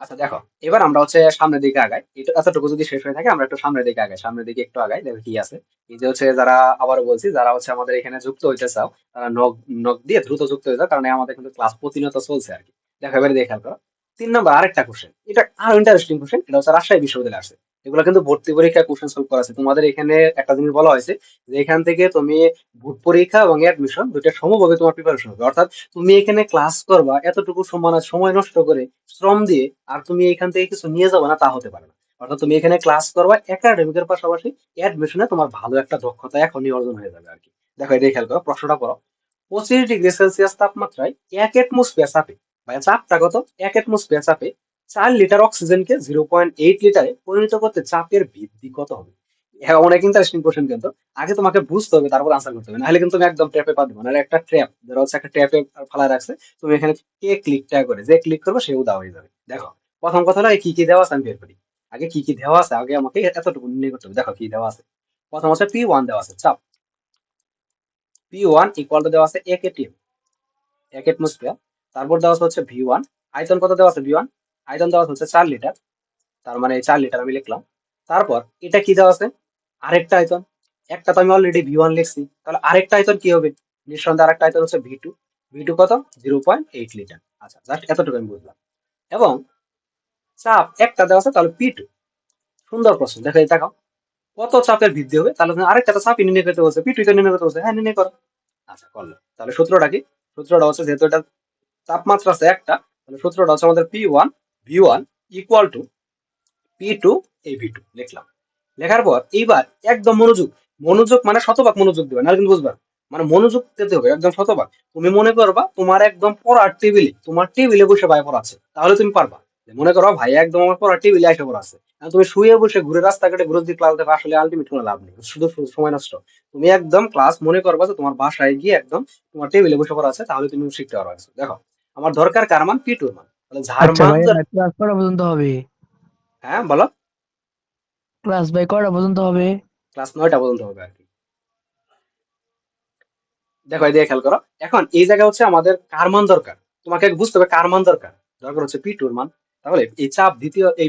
[SPEAKER 1] আচ্ছা দেখো, এবার আমরা হচ্ছে সামনের দিকে আগাই। এটা এতটুকু যদি শেষ হয়ে থাকে আমরা একটু সামনের দিকে আগাই, সামনের দিকে একটু আগাই, দেখো কি আছে। এই যে হচ্ছে যারা, আবারও বলছি, যারা হচ্ছে আমাদের এখানে যুক্ত হইতে চাও তারা নক নক দিয়ে দ্রুত যুক্ত হয়ে যাও, কারণ আমাদের কিন্তু ক্লাস প্রতিনিয়ত চলছে আর কি। দেখো এবারে দেখে খেয়াল করো। 3 নম্বর আরেকটা কোশ্চেন, এটা আরো ইন্টারেস্টিং কোশ্চেন। এটা হচ্ছে রাজশাহী বিশ্ববিদ্যালয়ে আসছে। এগুলো কিন্তু ভর্তি পরীক্ষা কোশ্চেন সলভ করা আছে। তোমাদের এখানে একটা জিনিস বলা হয়েছে যে এখান থেকে তুমি ভর্তি পরীক্ষা এবং অ্যাডমিশন দুইটা সমভাবে তোমার প্রিপারেশন হবে। অর্থাৎ তুমি এখানে ক্লাস করবা এতটুকু সময় সময় নষ্ট করে, শ্রম দিয়ে, আর তুমি এখান থেকে কিছু নিয়ে যাবে না, তা হতে পারে না। অর্থাৎ তুমি এখানে ক্লাস করবা, একাডেমিকের পাশাপাশি অ্যাডমিশনে তোমার ভালো একটা দক্ষতা এখনই অর্জন হয়ে যাবে আর কি। দেখো এটা খেয়াল করো, প্রশ্নটা পড়ো। 25 ডিগ্রি সেলসিয়াস তাপমাত্রায় 1 অ্যাটমসফিয়ার চাপে, ভাই চাপটা কত? 1 অ্যাটমসফিয়ার চাপে 4 লিটার অক্সিজেনকে 0.8 লিটারে পরিণত করতে চাপের বৃদ্ধি কত হবে? হ্যাঁ, অনেক ইন্টারেস্টিং কোশ্চেন কিন্তু। আগে তোমাকে বুঝতে হবে, তারপর আনসার করতে হবে, নাহলে কিন্তু তুমি একদম ট্র্যাপে পা দিবে। নাহলে একটা ট্র্যাপ, ধরো হচ্ছে একটা ট্র্যাপে ফালায় রাখছে, তুমি এখানে কে ক্লিকটা করে যে ক্লিক করবে সেও দাও হয়ে যাবে। দেখো, প্রথম কথা হলো এই কি কি দেওয়া আছে আমি বের করি। আগে কি কি দেওয়া আছে আগে আমাকে এতটুকু নির্ণয় করতে হবে। দেখো কি দেওয়া আছে। প্রথম হচ্ছে পি1 দেওয়া আছে, চাপ। পি1 ইকুয়াল টু দেওয়া আছে 1 এটিএম, 1 অ্যাটমসফিয়ার। তারপর দেওয়া আছে হচ্ছে ভি1। আয়তন কত দেওয়া আছে? ভি1 আয়তন দেওয়া আছে হচ্ছে 4 লিটার। তার মানে 4 লিটার আমি লিখলাম। তারপর এটা কি দেওয়া আছে? আরেকটা আয়তন। একটা তো আমি অলরেডি ভি1 লিখছি, তাহলে আরেকটা আয়তন কি হবে? নিঃসন্দেহে আরেকটা আয়তন হচ্ছে ভি2। ভি2 কত? 0.8 লিটার। আচ্ছা, জাস্ট এতটুকু আমি বুঝলাম। এবং চাপ একটা দেওয়া আছে, তাহলে পি2। সুন্দর প্রশ্ন, দেখো এই দেখাও কত চাপের বৃদ্ধি হবে। তাহলে তুমি আরেকটা তো চাপই নির্ণয় করতে বলছে, পি2 তো নির্ণয় করতে বলছে, হ্যাঁ নির্ণয় করো। আচ্ছা, করলো। তাহলে সূত্রটা কি? সূত্রটা হচ্ছে যেহেতু এটা তাপমাত্রা আছে একটা, তাহলে সূত্রটা হচ্ছে আমাদের P1 V1 equal to P2 V2 লিখলাম। লেখার পর এইবার একদম মনোযোগ, মনোযোগ মানে শতভাগ মনোযোগ দিবে, নাহলে কিন্তু বুঝবা না। মানে মনোযোগ দিতে হবে একদম শতভাগ। তুমি মনে করবা তোমার একদম পড়ার টেবিলে, তোমার টেবিলে বসে ভাই পড়াচ্ছে, তাহলে তুমি পারবা। যে মনে করো ভাই একদম আমার পড়ার টেবিলে এসে পড়াচ্ছে, আর তুমি শুয়ে বসে ঘুরে রাস্তাঘাটে ঘুরে যদি ক্লাস দেখো, আসলে আলটিমেট কোনো লাভ নেই, শুধু শুধু সময় নষ্ট। তুমি একদম ক্লাস মনে করবা যে তোমার বাসায় গিয়ে একদম তোমার টেবিলে বসে পড়াচ্ছে, তাহলে তুমি শিখতে পারবা কিছু। দেখো, আমার দরকার কার মান? P2 মান। তাহলে যার
[SPEAKER 2] আচ্ছা
[SPEAKER 1] মান
[SPEAKER 2] ভাইয়া, ক্লাস কটা পর্যন্ত হবে?
[SPEAKER 1] হ্যাঁ বলো।
[SPEAKER 2] ক্লাস ভাই কটা পর্যন্ত হবে?
[SPEAKER 1] ক্লাস 9টা পর্যন্ত হবে আর কি। দেখো এই দিয়ে খেয়াল করো, এখন এই জায়গায় হচ্ছে আমাদের কার মান দরকার। তোমাকে আগে বুঝতে হবে কার মান দরকার। দরকার হচ্ছে P2 মান। তাহলে এই চাপ দ্বিতীয় এই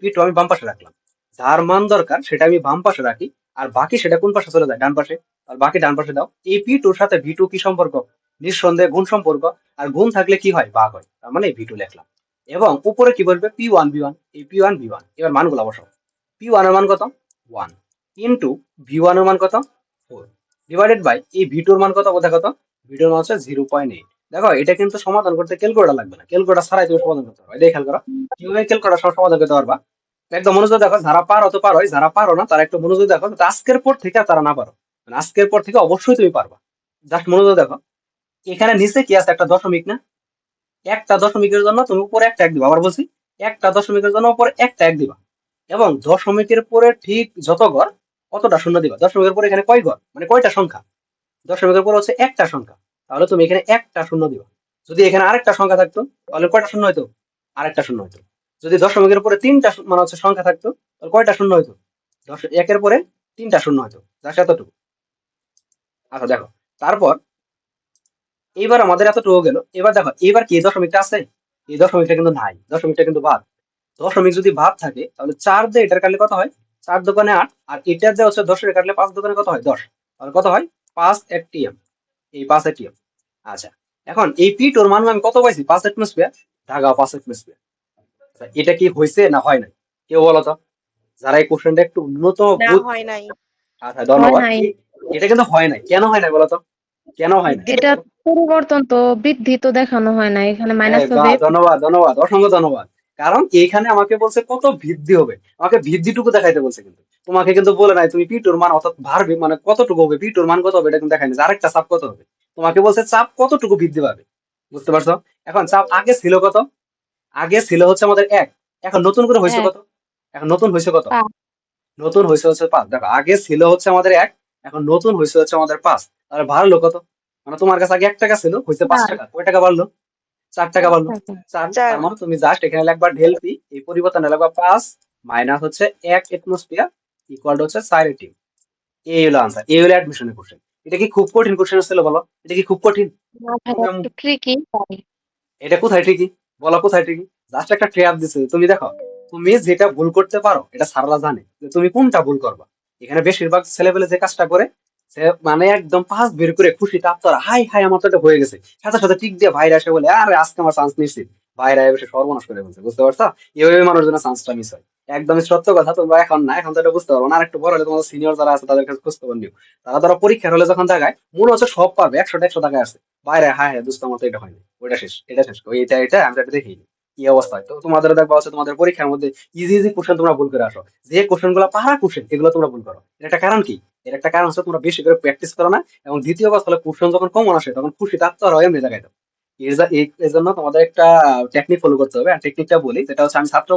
[SPEAKER 1] P2 আমি বাম পাশে রাখলাম। যার মান দরকার সেটা আমি বাম পাশে রাখি, আর বাকি সেটা কোন পাশে চলে যায়? ডান পাশে। আর বাকি ডান পাশে দাও। এই P2 র সাথে V2 কি সম্পর্ক? নিঃসন্দেহে গুণ সম্পর্ক। আর গুণ থাকলে কি হয়? ভাগ হয়। তার মানে এই V2 লিখলাম। এবং উপরে কি বলবে? P1 V1। এই P1 V1 এবার মানগুলো বসাও। P1 এর মান কত? 1 ইন্টু V1 এর মান কত? 4 ডিভাইডেড বাই এই V2 এর মান কত? বোধহয় কত? V2 এর মান হচ্ছে 0.8। দেখো এটা কিন্তু সমাধান করতে ক্যালকুলেটর লাগবে না, ক্যালকুলেটর ছাড়াই তুমি সমাধান করতে পারবে। এটা খেয়াল করো কিভাবে ক্যালকুলেটর সহ সমাধান করতে পারবা। একদম মনোযোগ দেখো, যারা পারো তো পারোই, যারা পারো না তারা একটু মনোযোগ দেখো, যাতে আজকের পর থেকে আর তারা না পারো। মানে আজকের পর থেকে অবশ্যই তুমি পারবা। জাস্ট মনোযোগ দেখো, এখানে নিচে কি আছে? একটা দশমিক না? একটা দশমিকের জন্য তুমি উপরে একটা এক দিবা। আবার বলছি, একটা দশমিকের জন্য উপরে একটা এক দিবা। এবং দশমিকের পরে ঠিক যত ঘর অতটা শূন্য দিবা। দশমিকের পরে এখানে কয় ঘর মানে কয়টা সংখ্যা? দশমিকের পরে হচ্ছে একটা সংখ্যা, তাহলে তুমি এখানে একটা শূন্য দিবা। যদি এখানে আরেকটা সংখ্যা থাকতো, তাহলে কয়টা শূন্য হইতো? আরেকটা শূন্য হইতো। যদি দশমিকের পরে তিনটা মানে হচ্ছে সংখ্যা থাকতো, তাহলে কয়টা শূন্য হইতো? একের পরে তিনটা শূন্য হইতো। জাস্ট এতটুকু। আচ্ছা দেখো, তারপর এইবার আমাদের এতটুকু গেল। এবার দেখো, এবার কি এই দশমিকটা আছে? এই দশমিকটা কিন্তু নাই, দশমিকটা কিন্তু বাদ। দশমিক যদি বাদ থাকে, তাহলে 4 দিয়ে এটার কাটলে কত হয়? 4 দোকানে 8। আর এটা যে হচ্ছে 10 এর কাটলে 5 দোকানে কত হয়? 10। তাহলে কত হয়? 5 ATM। এই 5 ATM। আচ্ছা, এখন এই P2 মান আমি কত পাইছি? 5 অ্যাটমসফিয়ার। ঢাকা 5 অ্যাটমসফিয়ার। আচ্ছা, এটা কি হয়েছে না হয় নাই? কেউ বলো তো, যারা এই কোশ্চেনটা একটু ন্যূনতম
[SPEAKER 3] না,
[SPEAKER 1] বুঝ।
[SPEAKER 3] হয় নাই।
[SPEAKER 1] আচ্ছা
[SPEAKER 4] হয়
[SPEAKER 1] ধন্যবাদ।
[SPEAKER 4] নাই।
[SPEAKER 1] এটা কিন্তু হয় নাই, কেন হয় নাই বলো তো? কেন হয় নাই
[SPEAKER 4] এটা
[SPEAKER 1] বলো?
[SPEAKER 4] পরিবর্তন তো বৃদ্ধি তো দেখানো হয় না, এখানে
[SPEAKER 1] হ্যাঁ,
[SPEAKER 4] মাইনাস হবে।
[SPEAKER 1] ধন্যবাদ ধন্যবাদ, অসংখ্য ধন্যবাদ। কারণ এখানে আমাকে বলছে কত বৃদ্ধি হবে, আমাকে বৃদ্ধিটুকু দেখাইতে বলছে, কিন্তু তোমাকে কিন্তু বলে নাই তুমি P2 মান অর্থাৎ ভারবি মানে কতটুকু হবে, P2 মান কত হবে এটা কিন্তু দেখায়নি, যে আরেকটা চাপ কত হবে। তোমাকে বলছে চাপ কতটুকু বৃদ্ধি পাবে। বুঝতে পারছো? এখন চাপ আগে ছিল কত? আগে ছিল হচ্ছে আমাদের 1। এখন নতুন করে হয়েছে
[SPEAKER 4] এক
[SPEAKER 1] কত? এখন নতুন হয়েছে কত?
[SPEAKER 4] পাঁচ।
[SPEAKER 1] নতুন হয়েছে হচ্ছে 5। দেখো, আগে ছিল হচ্ছে আমাদের 1, এখন নতুন হয়েছে হচ্ছে আমাদের 5। তাহলে বাড়লো কত? মানে তোমার কাছে আগে 1 টাকা ছিল, হয়েছে 5
[SPEAKER 4] চার।
[SPEAKER 1] টাকা। কয় টাকা বাড়লো? 4 টাকা
[SPEAKER 4] চার
[SPEAKER 1] বাড়লো।
[SPEAKER 4] টাকা।
[SPEAKER 1] 4।
[SPEAKER 3] চার।
[SPEAKER 1] তার মানে তুমি জাস্ট এখানে লিখবা ডেল পি, এই পরিবর্তনে লিখবা 5 মাইনাস হচ্ছে 1 অ্যাটমোস্ফিয়ার ইকুয়াল টু হচ্ছে 4 এটি। এই হলো আনসার, এই হলো অ্যাডমিশনের কোশ্চেন। এটা কি খুব কঠিন কোশ্চেন ছিল বলো? এটা কি খুব কঠিন?
[SPEAKER 4] না ভাই,
[SPEAKER 1] তুমি
[SPEAKER 4] একটু ট্রিকি।
[SPEAKER 1] এটা কোথায় ঠিকই? বলো কোথায় ঠিকই? জাস্ট একটা ট্র্যাপ দিছে। তুমি দেখো, তুমি যেটা ভুল করতে পারো এটা স্যাররা জানে যে তুমি কোনটা ভুল করবা। এখানে বেশিরভাগ ছেলেপেলে যে কাজটা করে, সে মানে একদম পাস বের করে খুশি তাপ্তরা, হাই হাই আমার তো এটা হয়ে গেছে, সাথে সাথে টিক দিয়ে ভাইরা এসে বলে আরে আজকে আমার চান্স নিশ্চিত। ভাইরা এসে সর্বনাশ করে ফেলছে। বুঝতে পারছো? এইভাবে মানুষজনের চান্সটা মিস হয়। একদমই সত্য কথা। তোমরা এখন না, এখন তো এটা বুঝতে পারো না, আর একটু বড় হলে তোমাদের সিনিয়র যারা আছে তাদের কাছে খোঁজ খবর নিও। তারা ধরো পরীক্ষার হলে যখন দেখায় মনে হচ্ছে সব পারবে, 100 টাকায় আছে, বাইরে হায় হায় দুস্ত আমার তো এটা হয়নি, ওইটা শেষ, এটা শেষ, ওই এটা আমি তো এটা দেখিনি। কি অবস্থা হয়? তো তোমাদের দেখবা হচ্ছে তোমাদের পরীক্ষার মধ্যে ইজি ইজি কোশ্চেন তোমরা ভুল করে আসো। যে কোশ্চেন গুলো পারা কোশ্চেন এগুলো তোমরা ভুল করো। এর একটা কারণ কি? এর একটা কারণ হচ্ছে তোমরা বেশি করে প্র্যাকটিস করো না। এবং দ্বিতীয় কথা হলো কোশ্চেন যখন কমন আসে তখন খুশি তাত্তর হয় এমনি জায়গায় দাও। এর জন্য তোমাদের একটা টেকনিক ফলো করতে হবে। আর টেকনিকটা বলি, যেটা হচ্ছে আমি ছাত্র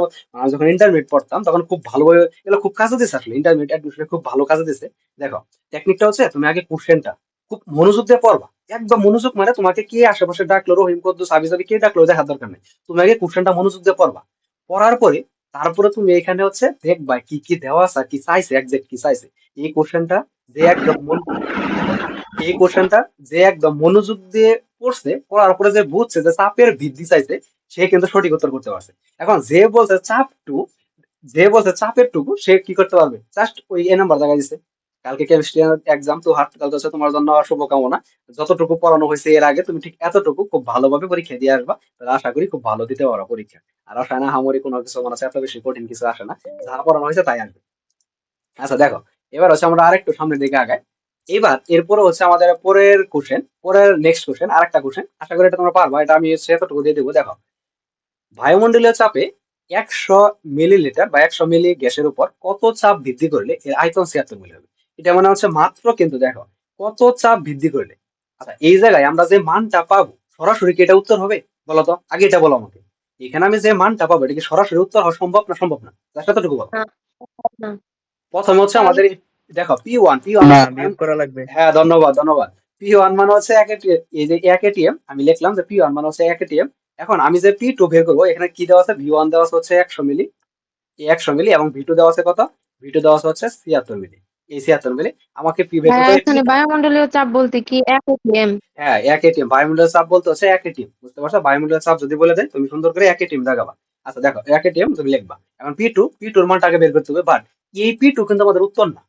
[SPEAKER 1] যখন ইন্টারমিডিয়েট পড়তাম তখন খুব ভালোভাবে এগুলো খুব কাজে দিচ্ছে। আসলে ইন্টারমিডিয়েট অ্যাডমিশনে খুব ভালো কাজে দিচ্ছে। দেখো, টেকনিকটা হচ্ছে তুমি আগে কোশ্চেনটা খুব মনোযোগ দিয়ে পড়বা। একদম মনোযোগ মানে তোমাকে কে আশেপাশে ডাকলো, রহিম কদ্দুস হাবি জাবি কে ডাকলো দেখার দরকার নেই। তুমি আগে কোশ্চেনটা মনোযোগ দিয়ে পড়বা। পড়ার পরে তারপরে তুমি এখানে হচ্ছে দেখবা কি কি দেওয়া আছে, আর কি চাইছে, একজ্যাক্ট কি চাইছে। এই কোশ্চেনটা যে একদম এই কোশ্চেনটা যে একদম মনোযোগ দিয়ে পড়ছে, পড়ার পরে যে বুঝছে যে চাপের বৃদ্ধি চাইছে, সে কিন্তু সঠিক উত্তর করতে পারছে। এখন যে বলছে চাপের টুকু, সে কি করতে পারবে? জাস্ট ওই নাম্বার জায়গায় দিছে। কালকে কেমিস্ট্রি এক্সাম তো হাত, কালকে হচ্ছে তোমার জন্য শুভকামনা। যতটুকু পড়ানো হয়েছে এর আগে তুমি ঠিক এতটুকু খুব ভালোভাবে পরীক্ষা দিয়ে আসবা, তাহলে আশা করি খুব ভালো দিতে পারো পরীক্ষা। আর আসে না হামরি কোনো কিছু, মানে হচ্ছে এত বেশি কঠিন কিছু আসে না, যা পড়ানো হয়েছে তাই আসবে। আচ্ছা দেখো, এবার হচ্ছে আমরা আরেকটু সামনের দিকে আগাই। এবার এরপরে হচ্ছে আমাদের পরের নেক্সট কোশ্চেন, আরেকটা কোশ্চেন, আশা করি এটা তোমরা পারবা, এটা আমি হচ্ছে এতটুকু দিয়ে দেবো। দেখো, বায়ুমণ্ডলীয় চাপে 100 মিলিলিটার বা 100 মিলি গ্যাসের উপর কত চাপ বৃদ্ধি করলে এর আয়তন 76 মিলি হবে? এটা মানে হচ্ছে মাত্র, কিন্তু দেখো কত চাপ বৃদ্ধি করলে। আচ্ছা, এই জায়গায় আমরা যে মানটা পাবো সরাসরি কি এটা উত্তর হবে? বলো তো, আগে এটা বলো আমাকে। এখানে আমি যে মানটা পাবো এটা কি সরাসরি উত্তর হওয়া সম্ভব না সম্ভব না? জাস্ট এতটুকু বলো।
[SPEAKER 4] না, না।
[SPEAKER 1] প্রথমে হচ্ছে
[SPEAKER 4] তাহলে
[SPEAKER 1] আমাদের দেখো P1
[SPEAKER 2] না,
[SPEAKER 1] হচ্ছে
[SPEAKER 2] বিয়োগ করা লাগবে।
[SPEAKER 1] হ্যাঁ, ধন্যবাদ ধন্যবাদ। P1 মানে হচ্ছে এক ATM, এই যে এক এটিএম আমি লিখলাম যে P1 মানে হচ্ছে এক এটিএম। এখন আমি যে P2 বের করবো, এখানে কি দেওয়া আছে? V1 দেওয়া আছে হচ্ছে 100 মিলি, এই 100 মিলি, এবং V2 দেওয়া আছে কত? V2 দেওয়া আছে হচ্ছে 76 মিলি। এই 76 মিলি আমাকে P বের
[SPEAKER 4] ভাইয়া,
[SPEAKER 1] করতে হবে।
[SPEAKER 4] এখানে বায়ুমণ্ডলীয় চাপ বলতে কি এক এটিএম?
[SPEAKER 1] হ্যাঁ, এক এটিএম, বায়ুমণ্ডলের চাপ বলতে হচ্ছে এক এটিএম, বুঝতে পারছো? বায়ুমণ্ডলের চাপ যদি বলে দেয় তুমি সুন্দর করে এক এটিএম দেখাবা। আচ্ছা দেখো, এক এটিএম তুমি লিখবা। এখন P2 এর মানটা আগে বের করতে হবে, বাট এই P2 কিন্তু আমাদের উত্তর না।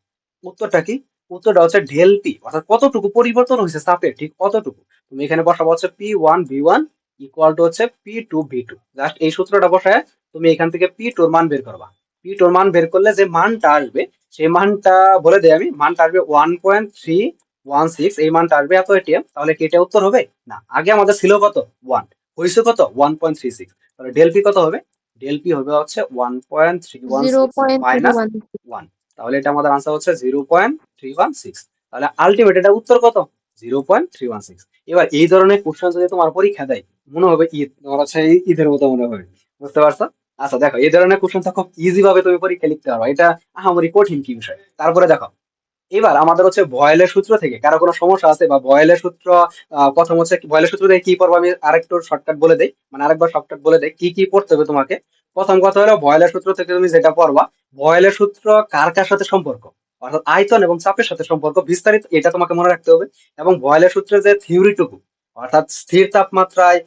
[SPEAKER 1] উত্তরটা কি? উত্তরটা হচ্ছে ঢেল পি, অর্থাৎ কতটুকু পরিবর্তন হয়েছে চাপের, ঠিক কতটুকু। তুমি এখানে বসাবো হচ্ছে P1 V1 ইকুয়াল টু হচ্ছে P2 V2। জাস্ট এই সূত্রটা বসায় তুমি এখান থেকে P2 এর মান বের করবা। P2 এর মান বের করলে যে মানটা আসবে, সেই মানটা বলে দেয় আমি, মানটা আসবে 1.316। এই মানটা আসবে এত এটিএম। তাহলে কি এটা উত্তর হবে? না, আগে আমাদের ছিল কত? 1, হয়েছে কত? 1.36। তাহলে ডেল পি কত হবে? ডেল পি হবে হচ্ছে 1.316 মাইনাস
[SPEAKER 4] 0.316।
[SPEAKER 1] 1। তাহলে এটা আমাদের আনসার হচ্ছে 0.316। তাহলে আলটিমেট এটা উত্তর কত? 0.316। এবার এই ধরনের কোশ্চেন যদি তোমার পরীক্ষা দেয়, মনে হবে ঈদ, তোমার হচ্ছে ঈদের মতো মনে হবে, বুঝতে পারছো? আচ্ছা দেখো, এই ধরনের কোশ্চেন তো খুব ইজি ভাবে তুমি পরীক্ষা লিখতে পারো, এটা আহামরি কঠিন কি বিষয়? তারপরে দেখো, এবার আমাদের হচ্ছে বয়েলের সূত্র থেকে কারো কোনো সমস্যা আছে বা বয়েলের সূত্র, প্রথম হচ্ছে বয়েলের সূত্র থেকে কি পড়বো আমি আরেকটু শর্টকাট বলে দেই, মানে আরেকবার শর্টকাট বলে দেই কি কি পড়তে হবে তোমাকে। প্রথম কথা হলো, বয়েলের সূত্র থেকে তুমি যেটা পড়বা, বয়েলের সূত্র কার কার সাথে সম্পর্ক, অর্থাৎ আয়তন এবং চাপের সাথে সম্পর্ক বিস্তারিত, এটা তোমাকে মনে রাখতে হবে। এবং বয়েলের সূত্রের যে থিওরিটুকু, অর্থাৎ স্থির তাপমাত্রায়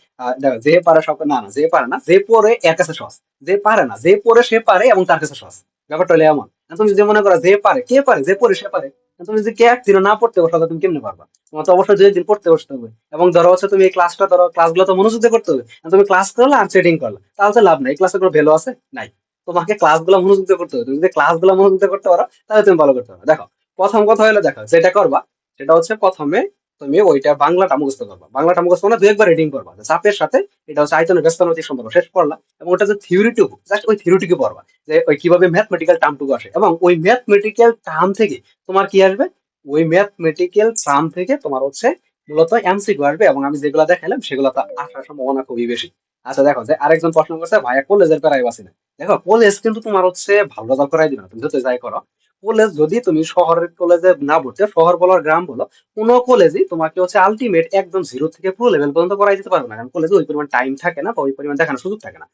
[SPEAKER 1] দেখো, যে পারে সব, না না, যে পারে না যে পড়ে এর কাছে সহজ, যে পারে না যে পড়ে সে পারে এবং তার কাছে সহজ। ব্যাপারটা হলো এমন। আর তুমি যদি মনে করো যে পারে, কে পারে? যে পড়ে সে পারে। তুমি যদি কে একদিনও না পড়তে বসো তাহলে তুমি কেমনে পারবা? তোমার তো অবশ্যই 2 দিন পড়তে বসতে হবে। এবং ধরো হচ্ছে তুমি এই ক্লাসটা, ধরো ক্লাসগুলো তো মনোযোগ দিয়ে করতে হবে। আর তুমি ক্লাস করলে আর চেটিং করলে, তাহলে তো লাভ নাই, এই ক্লাসের কোনো ভ্যালু আছে? নাই। তোমাকে ক্লাসগুলো মনোযোগ দিয়ে করতে হবে। তুমি যদি ক্লাসগুলো মনোযোগ দিয়ে করতে পারো তাহলে তুমি ভালো করতে পারো। দেখো, প্রথম কথা হলো, দেখো যেটা করবা সেটা হচ্ছে প্রথমে তুমি ওইটা বাংলাটা মুখস্থ করবা। বাংলাটা মুখস্থ মানে 2 একবার রিডিং করবা, যে চাপের সাথে এটা হচ্ছে আয়তনের ব্যস্তানুপাতিক সম্পর্ক শেষ করলা, এবং ওটা যে থিওরিটুকু, জাস্ট ওই থিওরিটুকু পড়বা, যে ওই কিভাবে ম্যাথমেটিক্যাল টার্মটুকু আসে, এবং ওই ম্যাথমেটিক্যাল টার্ম থেকে তোমার কি আসবে? ওই ম্যাথমেটিক্যাল টার্ম থেকে তোমার হচ্ছে মূলত এমসিকিউ আসবে, এবং আমি যেগুলো দেখালাম সেগুলো তো আসার সম্ভাবনা খুবই বেশি। আচ্ছা দেখো, যে আরেকজন প্রশ্ন করছে, ভাইয়া কলেজের প্রায় বাসি না। দেখো, কলেজ কিন্তু তোমার হচ্ছে ভালো রেজাল্ট করাই দিবে না, তুমি যত যাই করো। কলেজ যদি তুমি শহরের কলেজে না ভর্তি হও, শহর বলো আর গ্রাম বলো, কোনো কলেজই তোমাকে হচ্ছে আলটিমেট একদম জিরো থেকে পুরো লেভেল পর্যন্ত করাই দিতে পারবে না, কারণ কলেজে ওই পরিমাণ টাইম থাকে না বা ওই পরিমাণ দেখানোর সুযোগ থাকে না।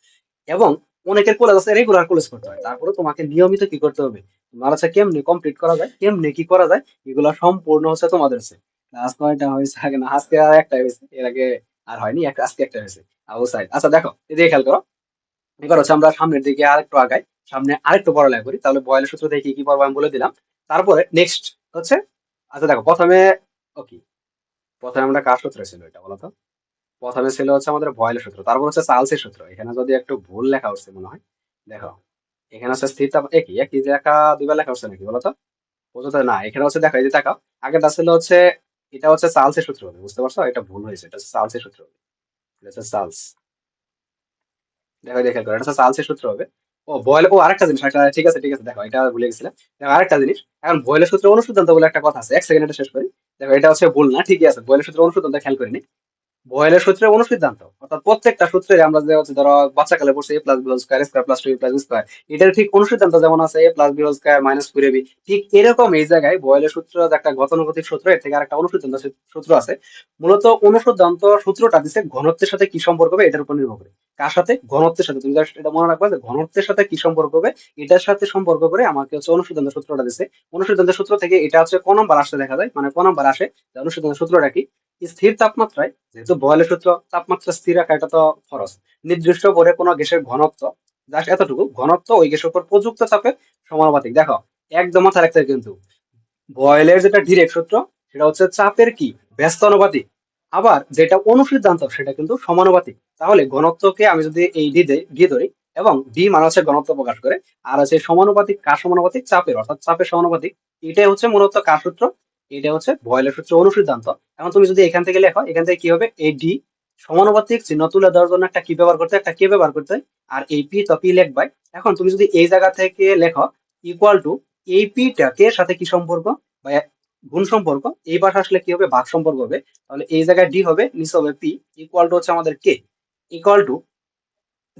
[SPEAKER 1] এবং অনেকের কলেজ আছে রেগুলার কলেজ করতে হয়, তারপরে তোমাকে নিয়মিত কি করতে হবে, তোমার হচ্ছে কেমনে কমপ্লিট করা যায়, কেমনে কি করা যায়, এগুলো সম্পূর্ণ হচ্ছে তোমাদের হচ্ছে। ক্লাস কয়টা হয়েছে আগে? না, আজকে আর একটা হয়েছে, এর আগে আর হয়নি, আজকে একটা হয়েছে। আউটসাইড। আচ্ছা দেখো, এদিকে খেয়াল করো। এবার হচ্ছে আমরা সামনের দিকে আরেকটু আগাই, সামনে আরেকটু পড়ালেখা করি, তাহলে বয়েলের সূত্র থেকে কি কি পড়বো আমি বলে দিলাম। তারপরে নেক্সট হচ্ছে, আচ্ছা দেখো প্রথমে, ওকে, প্রথমে আমরা কার সূত্র ছিল এটা বলতো? প্রথমে ছিল হচ্ছে আমাদের বয়েলের সূত্র, তারপর হচ্ছে চার্লসের সূত্র। এখানে যদি একটু ভুল লেখা হচ্ছে মনে হয়, দেখো এখানে হচ্ছে স্থির তাপ, একই একই যে একা দুইবার লেখা হচ্ছে নাকি বলতো? বোঝাতে না, এখানে হচ্ছে দেখো, এই যে তাকাও, আগেরটা ছিল হচ্ছে, এটা হচ্ছে চার্লসের সূত্র হবে, বুঝতে পারছো? এটা ভুল হয়েছে, এটা হচ্ছে চার্লসের সূত্র হবে। এটা হচ্ছে চার্লস। দেখো দেখে করো, এটা হচ্ছে চার্লসের সূত্র হবে। ও বয়েল, ও আরেকটা জিনিস, একটা, ঠিক আছে ঠিক আছে, দেখো এটা ভুলে গেছিলাম। দেখো আরেকটা জিনিস, এখন বয়েলের সূত্রে অনুসিদ্ধান্ত বলে একটা কথা আছে, 1 সেকেন্ড এটা শেষ করি। দেখো, এটা হচ্ছে ভুল না, ঠিকই আছে, বয়েলের সূত্রে অনুসিদ্ধান্ত খেয়াল করিনি। বয়েলের সূত্রে অনুসিদ্ধান্ত, অর্থাৎ প্রত্যেকটা সূত্রে আমরা যে হচ্ছে ধরো বাচ্চাকালে পড়ছি A plus B whole square square plus two plus B square, এটার ঠিক অনুসিদ্ধান্ত যেমন আছে A plus B whole square minus four AB, ঠিক এরকম এই জায়গায় বয়েলের সূত্র যে একটা গতানুগতিক সূত্র, এর থেকে আরেকটা অনুসিদ্ধান্ত সূত্র আছে। মূলত অনুসিদ্ধান্ত সূত্রটা দিচ্ছে ঘনত্বের সাথে কি সম্পর্ক হবে এটার উপর নির্ভর করে। কার সাথে? ঘনত্বের সাথে। তুমি just এটা মনে রাখবা যে ঘনত্বের সাথে কি সম্পর্ক হবে, এটার সাথে সম্পর্ক করে আমাকে হচ্ছে অনুসিদ্ধান্ত সূত্রটা দিচ্ছে। অনুসিদ্ধান্ত সূত্র থেকে এটা হচ্ছে ক নাম্বার আসতে দেখা যায়, মানে ক নাম্বার আসে যে অনুসিদ্ধান্ত সূত্রটা কি, স্থির তাপমাত্রায়, যেহেতু বয়েলের সূত্র, তাপমাত্রা স্থির রাখা এটা তো খরচ, নির্দিষ্ট করে কোনো গ্যাসের ঘনত্ব, জাস্ট এতটুকু, ঘনত্ব ওই গ্যাসের উপর প্রযুক্ত চাপের সমানুপাতিক। দেখো, একদম মাথা রাখতে হবে কিন্তু, বয়েলের যেটা ডিরেক্ট সূত্র সেটা হচ্ছে চাপের কি, ব্যস্ত অনুপাতিক। আবার যেটা অনুসিদ্ধান্ত সেটা কিন্তু সমানুপাতিক। তাহলে ঘনত্বকে আমি যদি এই ডি ধরি, এবং ডি মানে হচ্ছে ঘনত্ব প্রকাশ করে, আর আছে সমানুপাতিক, কার সমানুপাতিক? চাপের, অর্থাৎ চাপের সমানুপাতিক। এটাই হচ্ছে মূলত কার সূত্র? এটা হচ্ছে বয়লের সূত্র অনুসিদ্ধান্ত। এখন তুমি যদি এখান থেকে লেখো, এখান থেকে কি হবে, এই ডি সমানুপাতিক চিহ্ন তুলে দেওয়ার জন্য একটা কি ব্যবহার করতে হয়, একটা কে ব্যবহার করতে হয়, আর এই পি তো পি লিখবাই। এখন তুমি যদি এই জায়গা থেকে লেখো ইকুয়াল টু এই পিটা কে এর সাথে কি সম্পর্ক বা গুণ সম্পর্ক, এই পাশে আসলে কি হবে, ভাগ সম্পর্ক হবে। তাহলে এই জায়গায় ডি হবে, নিচে হবে পি, ইকুয়াল টু হচ্ছে আমাদের কে, ইকুয়াল টু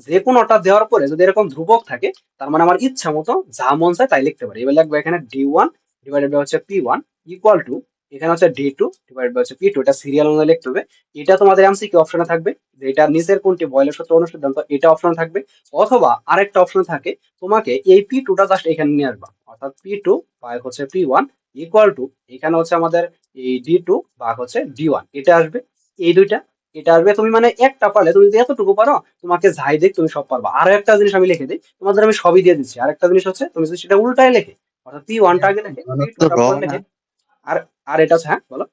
[SPEAKER 1] যে কোনোটা দেওয়ার পরে যদি এরকম ধ্রুবক থাকে, তার মানে আমার ইচ্ছা মতো যা মন চায় তাই লিখতে পারি। এবার লিখবো এখানে ডি1 ডিভাইডেড বাই হচ্ছে পি1 ইকুয়াল টু এখানে হচ্ছে ডি2 ডিভাইডেড বাই হচ্ছে পি2, এটা সিরিয়াল অনুযায়ী লিখতে হবে। এটা তোমাদের এমসিকিউ অপশনে থাকবে যে এটা নিচের কোনটি বয়লের সূত্র অনুসিদ্ধান্ত, এটা অপশনে থাকবে। অথবা আরেকটা অপশন থাকে, তোমাকে এই পি2টা জাস্ট এখানে নিয়ে আসবা, অর্থাৎ পি2 বাই হচ্ছে পি1 ইকুয়াল টু এখানে হচ্ছে আমাদের এই ডি2 বা হচ্ছে ডি1, এটা আসবে। এই দুইটা এটা আসবে। তুমি মানে একটা পারলে, তুমি যদি এতটুকু পারো, তোমাকে যাই দেখ তুমি সব পারবা। আরো একটা জিনিস আমি লিখে দিই, তোমাদের আমি সবই দিয়ে দিচ্ছি। আরেকটা জিনিস হচ্ছে, তুমি যদি সেটা উল্টায় লেখে, অর্থাৎ পি1টা আগে লেখে পি
[SPEAKER 3] ঘনত্ব
[SPEAKER 1] টুটা
[SPEAKER 3] র
[SPEAKER 1] পরে
[SPEAKER 3] না,
[SPEAKER 1] লেখে। আর আর এটা হচ্ছে, হ্যাঁ বলো।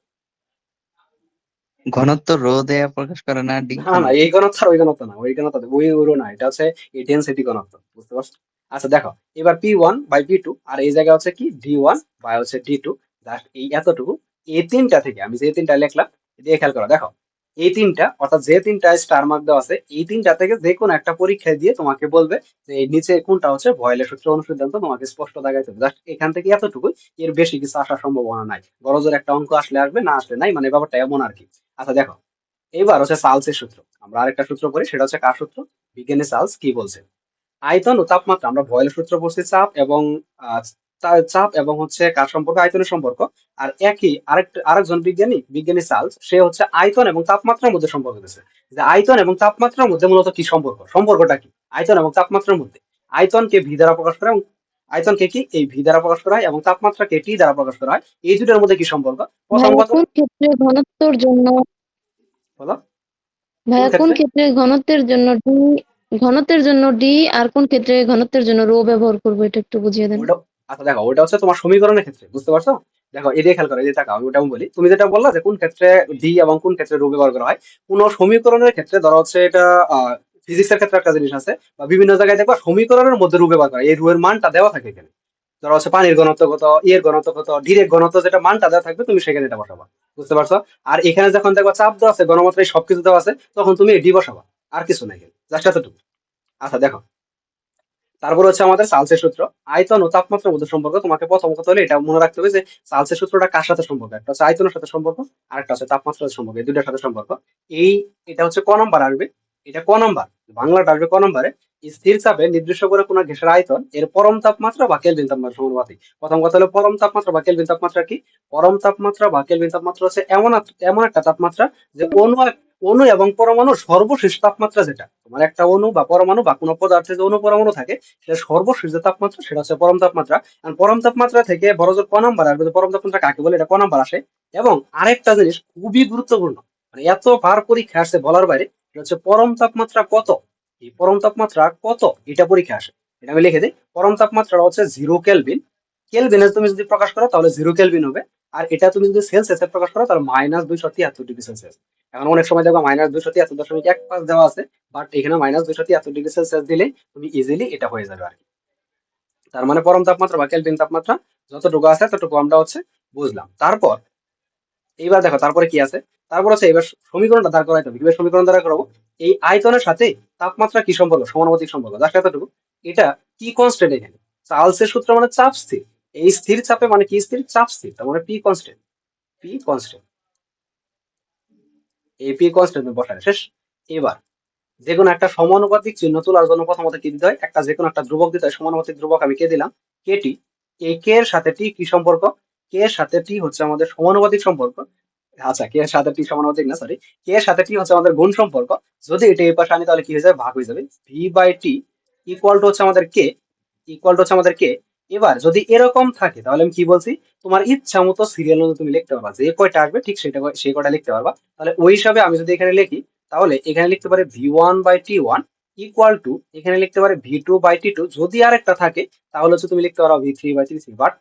[SPEAKER 3] ঘনত্ব রো দেয়া প্রকাশ করে না, ডি
[SPEAKER 1] না না,
[SPEAKER 3] দ্বারা।
[SPEAKER 1] এই ঘনত্ব আর ওই ঘনত্ব না, ওই ঘনত্ব ওই ওরও না, এটা হচ্ছে এই ডেনসিটি ঘনত্ব, বুঝতে পারছো? আচ্ছা দেখো, এবার পি1 বাই পি2, আর এই জায়গায় হচ্ছে কি ডি1 বাই হচ্ছে ডি2, জাস্ট এই এতটুকু। এই তিনটা থেকে আমি যে তিনটা লিখলাম, দিয়ে খেয়াল করো, দেখো এই তিনটা, অর্থাৎ যে তিনটা স্টার মার্ক দেওয়া আছে, এই তিনটা থেকে যে কোনো একটা পরীক্ষায় দিয়ে তোমাকে বলবে যে এই নিচে কোনটা হচ্ছে ভয়েলের সূত্র অনুসিদ্ধান্ত, তোমাকে স্পষ্ট দেখাইতে হবে। জাস্ট এখান থেকে এতটুকুই, এর বেশি কিছু আসার সম্ভাবনা নাই। বড়জোর একটা অঙ্ক আসলে আসবে, না আসলে নাই, মানে ব্যাপারটা এমন আর কি। আচ্ছা দেখো, এবার হচ্ছে চার্লসের সূত্র। আমরা আরেকটা সূত্র পড়ি, সেটা হচ্ছে কার সূত্র, বিজ্ঞানী চার্লস কি বলছে। আয়তন ও তাপমাত্রা, আমরা বয়েলের সূত্র পড়ছি, চাপ এবং চাপ এবং হচ্ছে কার সম্পর্ক, আয়তনের সম্পর্ক। আর একই আরেকজন বিজ্ঞানী চার্লস, সে হচ্ছে আয়তন এবং তাপমাত্রার মধ্যে সম্পর্ক দিয়েছে, যে আয়তন এবং তাপমাত্রার মধ্যে মূলত কি সম্পর্ক, সম্পর্কটা কি আয়তন এবং তাপমাত্রার মধ্যে। আয়তনকে ভি দ্বারা প্রকাশ করা, এবং আয়তনকে কি এই ভি দ্বারা প্রকাশ করা হয়, এবং তাপমাত্রাকে টি দ্বারা প্রকাশ করা হয়। এই দুটোর মধ্যে কি সম্পর্ক, প্রথম
[SPEAKER 4] ভাইয়া
[SPEAKER 1] কথা
[SPEAKER 4] কোন ক্ষেত্রে ঘনত্বের জন্য
[SPEAKER 1] বলো। কোন
[SPEAKER 4] ভাইয়া কোন
[SPEAKER 1] ক্ষেত্রে?
[SPEAKER 4] ক্ষেত্রে ঘনত্বের জন্য ডি আর কোন ক্ষেত্রে ঘনত্বের জন্য রো ব্যবহার করবো, এটা একটু বুঝিয়ে দেন।
[SPEAKER 1] ওটা, আচ্ছা দেখো, ওটা হচ্ছে তোমার সমীকরণের ক্ষেত্রে, বুঝতে পারছো? দেখো এই দিয়ে খেয়াল করো, এই যে তাকাও, আমি ওটা বলি। তুমি যেটা বললা যে কোন ক্ষেত্রে ডি এবং কোন ক্ষেত্রে রো ব্যবহার করা হয়, কোন সমীকরণের ক্ষেত্রে, ধরো হচ্ছে এটা ফিজিক্সের ক্ষেত্রে একটা জিনিস আছে, বা বিভিন্ন জায়গায় দেখবা সমীকরণের মধ্যে রো ব্যবহার করা হয়। এই রো এর মানটা দেওয়া থাকে এখানে, ধরো হচ্ছে পানির ঘনত্ব কত, ইয়ের ঘনত্ব কত, ডিরেক্ট ঘনত্ব, যেটা মানটা দেওয়া থাকবে তুমি সেখানে এটা বসাবা, বুঝতে পারছো? আর এখানে যখন দেখবা চাপ দেওয়া আছে, ঘনমাত্রায় সবকিছু দেওয়া আছে, তখন তুমি ডি বসাবা, আর কিছু নাই, জাস্ট এতটুকু। আচ্ছা দেখো, তারপর হচ্ছে আমাদের চার্লসের সূত্র, আয়তন ও তাপমাত্রার মধ্যে সম্পর্ক। তোমাকে প্রথম কথা হলে এটা মনে রাখতে হবে যে চার্লসের সূত্রটা কার সাথে সম্পর্ক, একটা হচ্ছে আয়তনের সাথে সম্পর্ক, আর একটা হচ্ছে তাপমাত্রার সাথে সম্পর্ক, এই দুইটার সাথে সম্পর্ক। এই এটা হচ্ছে ক নাম্বার আসবে, এটা ক নাম্বার, বাংলাটা আসবে ক নাম্বারে। স্থির চাপে নির্দিষ্ট করে কোনো গ্যাসের আয়তন এর পরম তাপমাত্রা বা কেলভিন তাপমাত্রা সমানুপাতিক। প্রথম কথা হলো পরম তাপমাত্রা বা কেলভিন তাপমাত্রা কি। পরম তাপমাত্রা বা কেলভিন তাপমাত্রা হচ্ছে এমন একটা তাপমাত্রা যে অণু এবং পরমাণুর সর্বশেষ তাপমাত্রা, যেটা তোমার একটা অণু বা পরমাণু বা কোনো পদার্থে যে অণু পরমাণু থাকে, সেটা সর্বশেষ যে তাপমাত্রা, সেটা হচ্ছে পরম তাপমাত্রা। আর পরম তাপমাত্রা থেকে বড় জোর ক নাম্বার আসবে, যে পরম তাপমাত্রা কাকে বলে, এটা ক নাম্বার আসে। এবং আরেকটা জিনিস খুবই গুরুত্বপূর্ণ, মানে এতবার পরীক্ষা আসছে বলার বাইরে, সেটা হচ্ছে পরম তাপমাত্রা কত। এই পরম তাপমাত্রা কত, এটা পরীক্ষা আসে। এটা আমি লিখে দিই, পরম তাপমাত্রা হচ্ছে 0 কেলভিন। কেলভিনে তুমি যদি প্রকাশ করো তাহলে 0 কেলভিন হবে। আর এটা তুমি যদি সেলসিয়াসে প্রকাশ করো তাহলে -273 ডিগ্রি সেলসিয়াস। এখন অনেক সময় দেখো -273.15 দেওয়া আছে, বাট এখানে -273 ডিগ্রি সেলসিয়াস দিলে তুমি ইজিলি এটা হয়ে যাবে আর কি। তার মানে পরম তাপমাত্রা বা কেলভিন তাপমাত্রা যতটুকু আছে ততটুকু আমরা হচ্ছে বুঝলাম। তারপর এইবার দেখো তারপরে কি আছে, তারপর হচ্ছে এবার সমীকরণটা দাঁড় করাইতে হবে। কিভাবে সমীকরণ দাঁড় করাবো, এই আয়তনের সাথে তাপমাত্রা কি সম্পর্ক, সমানুপাতিক সম্পর্ক, জাস্ট এতটুকু। এটা কি কনস্ট্যান্ট, এখানে চার্লসের সূত্র মানে চাপ স্থির। এই স্থির চাপে মানে কি স্থির, চাপ স্থির, তার মানে পি কনস্ট্যান্ট। পি কনস্ট্যান্ট, এই পি কনস্ট্যান্ট বসায় শেষ। এবার যে কোনো একটা সমানুপাতিক চিহ্ন তোলার জন্য প্রথমত কি দিতে হয়, একটা যে কোনো একটা ধ্রুবক দিতে হয়। সমানুপাতিক ধ্রুবক আমি কে দিলাম, কেটি। এই কে এর সাথে টি কি সম্পর্ক, কে এর সাথে টি হচ্ছে আমাদের সমানুপাতিক সম্পর্ক। আচ্ছা, কে এর সাথে টি সমানুপাতিক না, সরি, কে এর সাথে টি হচ্ছে আমাদের গুণ সম্পর্ক। যদি এটা এই পাশে আনি তাহলে কি হয়ে যাবে, ভাগ হয়ে যাবে। V by T equal to হচ্ছে আমাদের কে, ইকুয়াল টু হচ্ছে আমাদের কে। এবার যদি এরকম থাকে তাহলে আমি কি বলছি, তোমার ইচ্ছা মতো সিরিয়াল মতো তুমি লিখতে পারবা, যে কয়টা আসবে ঠিক সেটা সেই কয়টা লিখতে পারবা। তাহলে ওই হিসাবে আমি যদি এখানে লিখি, তাহলে এখানে লিখতে পারে V1/T1 ইকুয়াল টু, এখানে লিখতে পারে V2/T2। যদি আরেকটা থাকে তাহলে হচ্ছে তুমি লিখতে পারো V3/T3, বাট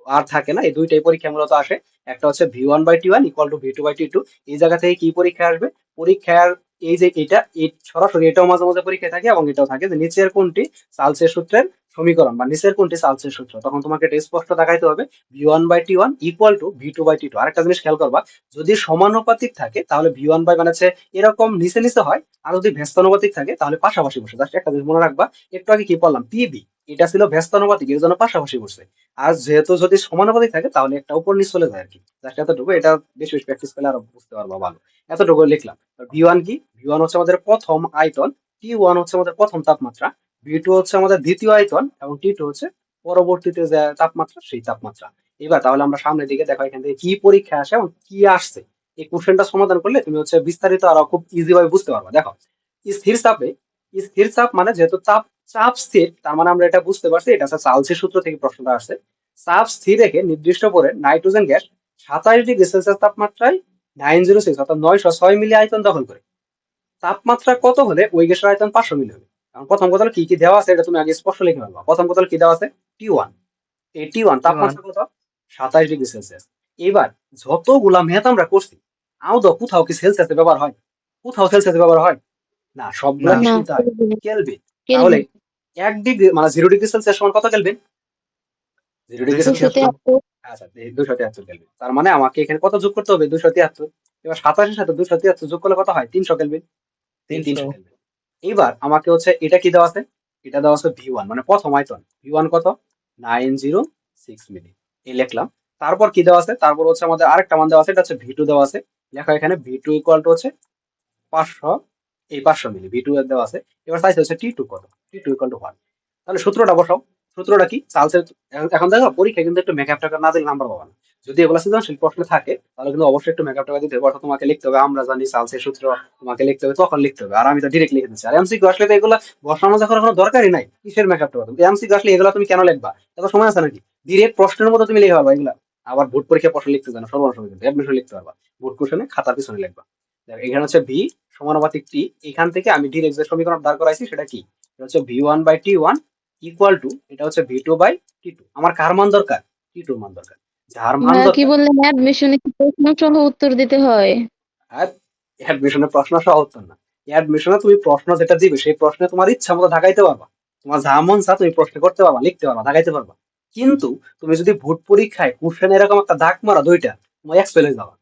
[SPEAKER 1] আর থাকে না। এই দুইটাই পরীক্ষা মূলত আসে। একটা হচ্ছে V1/T1 ইকুয়াল টু V2/T2। এই জায়গা থেকে কি পরীক্ষা আসবে, পরীক্ষার এই যে এটা, এই সরাসরি এটাও মাঝে মাঝে পরীক্ষায় থাকে, এবং এটাও থাকে যে নিচের কোনটি চার্লসের সূত্রের সমীকরণ বা নিচের কোনটি চার্লসের সূত্র, তখন তোমাকে এটা স্পষ্ট দেখাইতে হবে v1/t1 ইকুয়াল টু v2/t2। আরেকটা জিনিস খেয়াল করবা, যদি সমানুপাতিক থাকে তাহলে v1 বাই মানে হচ্ছে এরকম নিচে নিচে হয়, আর যদি ব্যস্তানুপাতিক থাকে তাহলে পাশাপাশি বসে। জাস্ট একটা জিনিস মনে রাখবা, একটু আগে কি বললাম, পিবি এটা ছিল ব্যস্তানুপাতিক, এর জন্য পাশাপাশি বসছে। আর যেহেতু যদি সমানুপাতিক থাকে তাহলে একটা উপর নিচ চলে যায় আর কি। জাস্ট এতটুকু, এটা বেশি বেশি প্র্যাকটিস করলে আরো বুঝতে পারবা ভালো। এতটুকু লিখলাম। ভি1 কি? ভি1 হচ্ছে আমাদের প্রথম আয়তন, টি1 হচ্ছে আমাদের প্রথম তাপমাত্রা, ভি2 হচ্ছে আমাদের দ্বিতীয় আয়তন, এবং টি2 হচ্ছে পরবর্তীতে যে তাপমাত্রা সেই তাপমাত্রা। এবার তাহলে আমরা সামনের দিকে দেখো এখান থেকে কি পরীক্ষা আসে এবং কি আসছে। এই কোশ্চেনটা সমাধান করলে তুমি হচ্ছে বিস্তারিত আরো খুব ইজি ভাবে বুঝতে পারবা। দেখো, স্থির চাপে, স্থির চাপ মানে যেহেতু চাপ স্থির, তার মানে আমরা এটা বুঝতে পারছি এটা হচ্ছে চার্লসের সূত্র থেকে প্রশ্নটা আসছে। চাপ স্থির রেখে নির্দিষ্ট করে নাইট্রোজেন গ্যাস 27 ডিগ্রি সেলসিয়াস তাপমাত্রায় 906 অর্থাৎ 906 মিলি আয়তন দখল করে। তাপমাত্রা কত হলে ওই গ্যাসের আয়তন 500 মিলি হবে? কারণ প্রথম কথা হলো কি কি দেওয়া আছে এটা তুমি আগে স্পষ্ট লিখে ফেলবা। প্রথম কথা হলো কি দেওয়া আছে, টি1। এই টি1 তাপমাত্রা কত? 27 ডিগ্রি সেলসিয়াস। এবার যতগুলা ম্যাথ আমরা করছি, আদৌ কোথাও কি সেলসিয়াসে ব্যবহার হয়? কোথাও সেলসিয়াসে ব্যবহার হয় না, সবগুলা
[SPEAKER 3] না।
[SPEAKER 1] কি
[SPEAKER 4] না,
[SPEAKER 1] শুনতে হয়? কেলভিন। তাহলে
[SPEAKER 4] কেলভিন
[SPEAKER 1] 1 ডিগ্রি মানে 0 ডিগ্রি সেলসিয়াস সমান কত কেলভিন? 0 degree Celsius
[SPEAKER 4] 273।
[SPEAKER 1] আচ্ছা, 273 কেলভিন। তার মানে আমাকে এখানে কত যোগ করতে হবে? 273। এবার 27 এর সাথে 273 যোগ করলে কত হয়? 300 কেলভিন। এই 300
[SPEAKER 3] 300।
[SPEAKER 1] কেলভিন। এবার আমাকে হচ্ছে এটা কি দেওয়া আছে? এটা দেওয়া আছে ভি1 মানে প্রথম আয়তন। ভি1 কত? 906 মিলি। এই লিখলাম। তারপর কি দেওয়া আছে? তারপর হচ্ছে আমাদের আরেকটা মান দেওয়া আছে, এটা হচ্ছে ভি2 দেওয়া আছে। লেখা এখানে ভি2 ইকুয়াল টু হচ্ছে 500, এই 500 মিলি ভি2 এর দেওয়া আছে। এবার চাইছে হচ্ছে টি2 কত? টি2 ইকুয়াল টু 1। তাহলে সূত্রটা বসাও। সূত্রটা কি? চার্লসের, এখন দেখো পরীক্ষায় কিন্তু একটু মেকআপ টাকা না দিলে নাম্বার পাবা না। যদি এগুলো সৃজনশীল প্রশ্ন থাকে তাহলে কিন্তু অবশ্যই একটু মেকআপ টাকা দিতে হবে। অর্থাৎ তোমাকে লিখতে হবে আমরা জানি চার্লসের সূত্র, তোমাকে লিখতে হবে, তখন লিখতে হবে। আর আমি তো ডিরেক্ট লিখে দিচ্ছি। আর এমসিকিউ আসলে তো এগুলো বসানো যখন কোনো দরকারই নাই, কিসের মেকআপ টাকা? এমসিকিউ আসলে এগুলো তুমি কেন লিখবা? এত সময় আছে নাকি? ডিরেক্ট প্রশ্নের মতো তুমি লিখে পারবা এগুলা। আবার ভোট পরীক্ষা প্রশ্ন লিখতে জানো, সর্বনাশ হবে কিন্তু। অ্যাডমিশন লিখতে পারবা, ভোট কোশ্চেনে খাতার পিছনে লিখবা। দেখো, এখানে হচ্ছে ভি সমানুপাতিক টি। এখান থেকে আমি ডিরেক্ট যে সমীকরণ দাঁড় করাইছি সেটা কি? এটা হচ্ছে v1/t1 ইকুয়াল টু, এটা হচ্ছে v2/t2। আমার কার মান দরকার? টি2 মান দরকার। যার মান
[SPEAKER 4] ভাইয়া কি
[SPEAKER 1] দরকার।
[SPEAKER 4] বললেন, অ্যাডমিশনে কি প্রশ্ন সহ উত্তর দিতে হয়?
[SPEAKER 1] আর অ্যাডমিশনের প্রশ্ন সহ উত্তর না। অ্যাডমিশনে তুমি প্রশ্ন যেটা দিবে সেই প্রশ্নে তোমার ইচ্ছা মতো ঢাকাইতে পারবা। তোমার যা মন চা তুমি প্রশ্ন করতে পারবা, লিখতে পারবা, ঢাকাইতে পারবা। কিন্তু তুমি যদি ভোট পরীক্ষায় কোশ্চেন এরকম একটা দাগ মারা দুইটা, তোমার এক্সপেল হয়ে যাবা।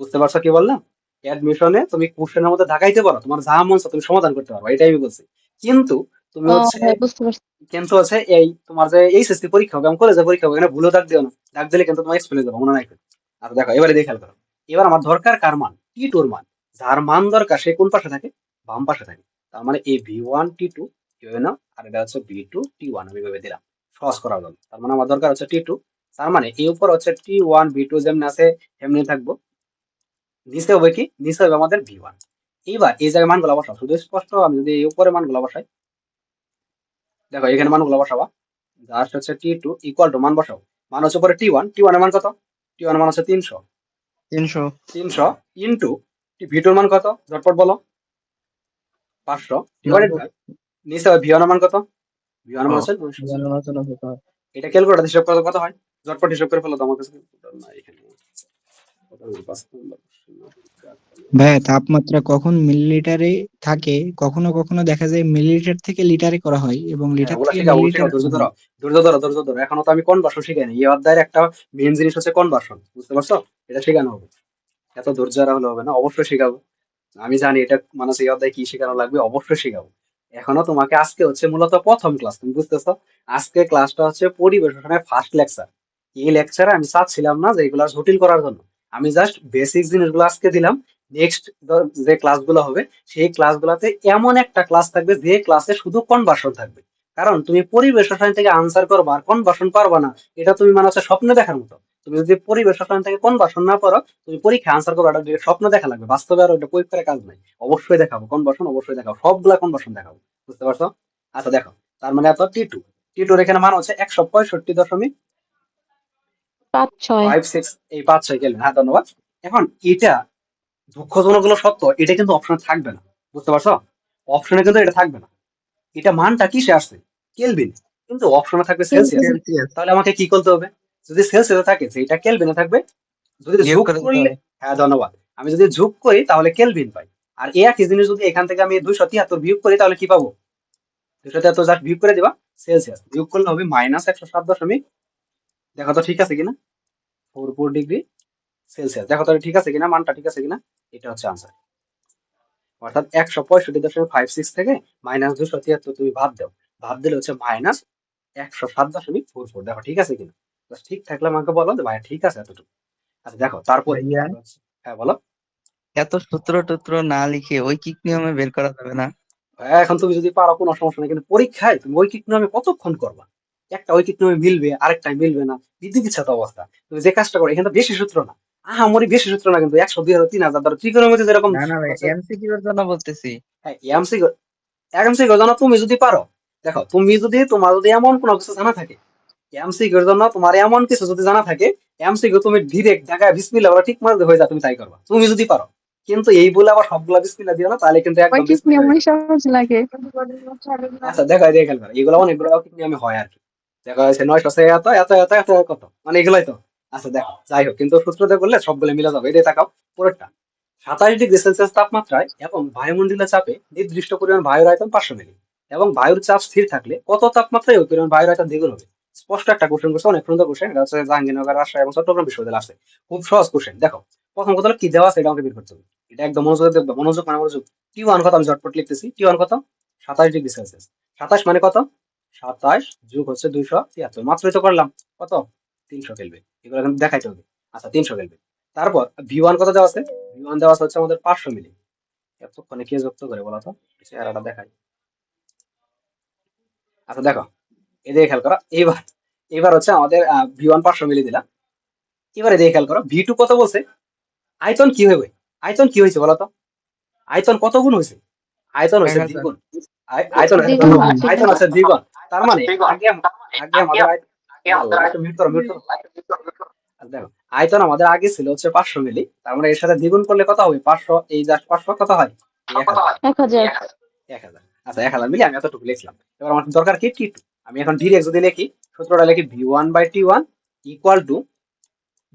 [SPEAKER 1] বুঝতে পারছো কি বললাম? অ্যাডমিশনে তুমি কোশ্চেনের মধ্যে ঢাকাইতে পারো, তোমার যা মন চায় তুমি সমাধান করতে পারো, এটাই আমি বলছি। কিন্তু তুমি
[SPEAKER 4] ও
[SPEAKER 1] হচ্ছে,
[SPEAKER 4] ভাই, বুঝতে পারছি।
[SPEAKER 1] কিন্তু হচ্ছে এই তোমার যে এইচএসসি পরীক্ষা হবে এবং কলেজে পরীক্ষা হবে, এখানে ভুলেও দাগ দিও না। দাগ দিলে কিন্তু তোমার এক্সপেল হয়ে যাবে, মনে রাখবে। আর দেখো এবারে দেখে খেয়াল করো। এবার আমার দরকার কার মান? টি2 মান। যার মান দরকার সে কোন পাশে থাকে? বাম পাশে থাকে। তার মানে এই v1/t2 কি হবে না, আর এটা হচ্ছে v2/t1 আমি ভেবে দিলাম সহজ করার জন্য। তার মানে আমার দরকার হচ্ছে টি2। তার মানে এই উপর হচ্ছে টি1 v2 যেমনি আছে এমনি থাকবো। নিচে হবে কি? নিচে হবে আমাদের ভি1। এইবার এই জায়গায় মানগুলো বসাও, শুধু স্পষ্ট। আমি যদি এই উপরে মানগুলো বসাই, দেখো এখানে মানগুলো বসাবা। জাস্ট হচ্ছে টি2 ইকুয়াল টু মান বসাও। মান হচ্ছে পরে টি1, টি1 এর মান কত? টি1 এর মান হচ্ছে 300।
[SPEAKER 3] 300।
[SPEAKER 1] 300 ইনটু ভি2 এর মান কত? ঝটপট বলো। 500 ডিভাইডেড বাই নিচে হবে ভি1 এর মান কত? ভি1 এর মান হচ্ছে 900। এটা ক্যালকুলেটর হিসাব করলে কত হয়? ঝটপট হিসাব করে ফেলো তো, আমার কাছে calculator নাই এখানে। কত হলো? 5 নম্বর প্রশ্ন।
[SPEAKER 5] ভাইয়া তাপমাত্রা কখন মিলিলিটারে থাকে, কখনো কখনো দেখা যায় মিলিলিটার থেকে লিটারে করা হয় এবং
[SPEAKER 1] হ্যাঁ,
[SPEAKER 5] লিটার
[SPEAKER 1] ওগুলা
[SPEAKER 5] থেকে
[SPEAKER 1] শিখাবো,
[SPEAKER 5] মিলিলিটারে
[SPEAKER 1] শিখাবো। ধৈর্য
[SPEAKER 5] করা
[SPEAKER 1] ধরো,
[SPEAKER 5] হয়।
[SPEAKER 1] ধৈর্য ধরো। এখনো তো আমি কনভার্সন শিখাই নাই। এই অধ্যায়ের একটা মেন জিনিস হচ্ছে কনভার্সন, বুঝতে পারছো? এটা শেখানো হবে। এত ধৈর্য আর হলে হবে না, অবশ্যই শেখাবো। আমি জানি এটা মানুষ এই অধ্যায়ে কি শেখানো লাগবে, অবশ্যই শেখাবো। এখনো তোমাকে আজকে হচ্ছে মূলত প্রথম ক্লাস, তুমি বুঝতেছো? আজকে ক্লাসটা হচ্ছে পরিবেশনের ফার্স্ট লেকচার। এই লেকচারে আমি চাচ্ছিলাম না যে এগুলা জটিল করার জন্য। আমি জাস্ট বেসিক জিনিসগুলো আজকে দিলাম। নেক্সট যে ক্লাসগুলো হবে সেই ক্লাসগুলোতে এমন একটা ক্লাস থাকবে যে ক্লাসে শুধু কনভার্সন থাকবে। কারণ তুমি পরিবেশ রসায়ন থেকে আনসার করবা আর কনভার্সন পারবা না, এটা তুমি মানে হচ্ছে স্বপ্ন দেখার মতো। তুমি যদি পরিবেশ রসায়ন থেকে কনভার্সন না পারো, তুমি পরীক্ষা আনসার করো, এটা direct স্বপ্ন দেখা লাগবে, বাস্তবে আর ওটা প্রয়োগ করে কাজ নাই। অবশ্যই দেখাবো কনভার্সন, অবশ্যই দেখাবো, সবগুলা কনভার্সন দেখাবো। বুঝতে পারছো? আচ্ছা দেখো, তার মানে এত টি2, টি2 এখানে মান হচ্ছে
[SPEAKER 4] 5-6।
[SPEAKER 1] 165.56, এই 5-6 কেলভিন। হ্যাঁ, ধন্যবাদ। এখন এটা দুঃখজনক হলো সত্য, এটা কিন্তু অপশনে থাকবে না। বুঝতে পারছো? অপশনে কিন্তু এটা থাকবে না। এটা মানটা কিসে আসছে? কেলভিন। কিন্তু অপশনে থাকবে সেলসিয়াস।
[SPEAKER 3] সেলসিয়াস।
[SPEAKER 1] তাহলে আমাকে কি করতে হবে? যদি সেলসিয়াসে থাকে সেটা কেলভিনে থাকবে। যদি
[SPEAKER 3] বিয়োগ
[SPEAKER 1] যোগ
[SPEAKER 3] করে দিতে
[SPEAKER 1] করলে,
[SPEAKER 3] হবে।
[SPEAKER 1] হ্যাঁ ধন্যবাদ, আমি যদি যোগ করি তাহলে কেলভিন পাই। আর এই একই জিনিস যদি এখান থেকে আমি 273 বিয়োগ করি তাহলে কি পাবো? 273 জাস্ট বিয়োগ করে দিবা, সেলসিয়াস বিয়োগ করলে হবে -107 দেখো তো ঠিক আছে কিনা 44 ডিগ্রি সেলসিয়াস। দেখো তো ঠিক আছে কিনা, মানটা ঠিক আছে কিনা। এটা হচ্ছে আনসার। অর্থাৎ 165.56 থেকে -273 তুমি ভাগ দাও, ভাগ দিলে হচ্ছে -107.44। দেখো ঠিক আছে কিনা, Just ঠিক থাকলে আমাকে বলো যে ভাই ঠিক আছে এতটুকু। আচ্ছা দেখো তারপরে
[SPEAKER 3] ভাইয়া
[SPEAKER 1] হ্যাঁ বলো।
[SPEAKER 3] এত সূত্র টুত্র না লিখে ঐকিক নিয়মে বের করা যাবে না?
[SPEAKER 1] হ্যাঁ, এখন তুমি যদি পারো কোনো সমস্যা নেই, কিন্তু পরীক্ষায় তুমি ঐকিক নিয়মে কতক্ষণ করবা? একটা ঐকিক নিয়মে মিলবে, আরেকটা মিলবে না, বিধিকিচ্ছাত অবস্থা। তুমি যে কাজটা করো এখানে তো বেশি সূত্র না, আহামরি বেশি সূত্র না, কিন্তু 100 2000 3000 ধরো ত্রিকোণমিতি যেরকম
[SPEAKER 3] না না ভাই,
[SPEAKER 1] হচ্ছে।
[SPEAKER 3] এমসিকিউ এর জন্য বলতেছি।
[SPEAKER 1] হ্যাঁ, এমসিকিউ জন্য তুমি যদি পারো, দেখো তুমি যদি তোমার যদি এমন কোনো কিছু জানা থাকে, এমসিকিউর জন্য তোমার এমন কিছু যদি জানা থাকে, এমসিকিউ তুমি ডিরেক্ট ঢাকায় বিসমিল্লাহ বলে ঠিক মারতে হয়ে যা, তুমি তাই করবা তুমি যদি পারো। কিন্তু এই বলে আবার সবগুলা বিসমিল্লাহ দিও না, তাহলে কিন্তু একদম
[SPEAKER 6] ঐকিক
[SPEAKER 1] বিসমিল্লাহ
[SPEAKER 6] নিয়মই
[SPEAKER 1] হয়ে যাবে।
[SPEAKER 6] সহজ লাগে।
[SPEAKER 1] আচ্ছা দেখো এই দেখে খেলবে এগুলো অনেকগুলো ঐকিক নিয়মে হয় আর কি। দেখা যাচ্ছে 900 সে এত এত এত এত কত, মানে এগুলাই তো। আচ্ছা দেখো যাই হোক, কিন্তু সূত্র দিয়ে করলে সবগুলো মিলে যাবে। এটাই তাকাও পরেরটা। 27 ডিগ্রি সেলসিয়াস তাপমাত্রায় এবং বায়ুমণ্ডলীয় চাপে নির্দিষ্ট পরিমাণ বায়ুর আয়তন 500 মিলি এবং বায়ুর চাপ স্থির থাকলে কত তাপমাত্রায় ওই পরিমাণ বায়ুর আয়তন দ্বিগুণ হবে? স্পষ্ট একটা কোশ্চেন করছে, অনেক সুন্দর কোশ্চেন। এটা হচ্ছে জাহাঙ্গীরনগর, রাজশাহী এবং চট্টগ্রাম বিশ্ববিদ্যালয় আছে। খুব সহজ কোশ্চেন। দেখো প্রথম কথা হলো কি দেওয়া আছে এটা আমাকে বের করতে হবে। এটা একদম মনোযোগ দিয়ে দেখবে, মনোযোগ মানে মনোযোগ। T1 কত আমি ঝটপট লিখতেছি। T1 কত? 27 ডিগ্রি সেলসিয়াস। 27 মানে কত? 27 যোগ হচ্ছে 273, মাত্রই তো করলাম। কত? 300 কেলভিন। এগুলো কিন্তু দেখাইতে হবে। আচ্ছা 300 কেলভিন। তারপর V1 কত দেওয়া আছে? V1 দেওয়া আছে হচ্ছে আমাদের 500 মিলি। এতক্ষণে কে যুক্ত করে বলো তো, চেহারাটা দেখাই। আচ্ছা দেখো এদিকে খেয়াল করো। এবার এবার হচ্ছে আমাদের V1 500 মিলি দিলাম। এবারে এদিকে খেয়াল করো V2 কত বলছে। আয়তন কি হবে? আয়তন কি হয়েছে বলো তো? আয়তন কত গুণ হয়েছে? আয়তন হয়েছে
[SPEAKER 3] 1000।
[SPEAKER 1] দ্বিগুণ। আয়তন হয়েছে
[SPEAKER 4] দ্বিগুণ
[SPEAKER 1] দ্বিগুণ।
[SPEAKER 4] হচ্ছে
[SPEAKER 1] আয়তন
[SPEAKER 4] এটা।
[SPEAKER 1] হচ্ছে দ্বিগুণ। তার মানে আগে আগে আমাদের আল্লাহ, একটু মিউট করো মিউট করো। আচ্ছা, দেখো আয়তন আমাদের আগে ছিল হচ্ছে 500 মিলি, তার মানে এর সাথে দ্বিগুণ করলে কত হবে? 500, এই জাস্ট 500 কত হয়? 1000।
[SPEAKER 4] 1000।
[SPEAKER 1] 1000। আচ্ছা 1000 মিলি আমি এতটুকু লিখলাম। এবার আমার দরকার কি T2। আমি এখন ডিরেক্ট যদি লিখি, সূত্রটা লিখি V1/T1 ইকুয়াল টু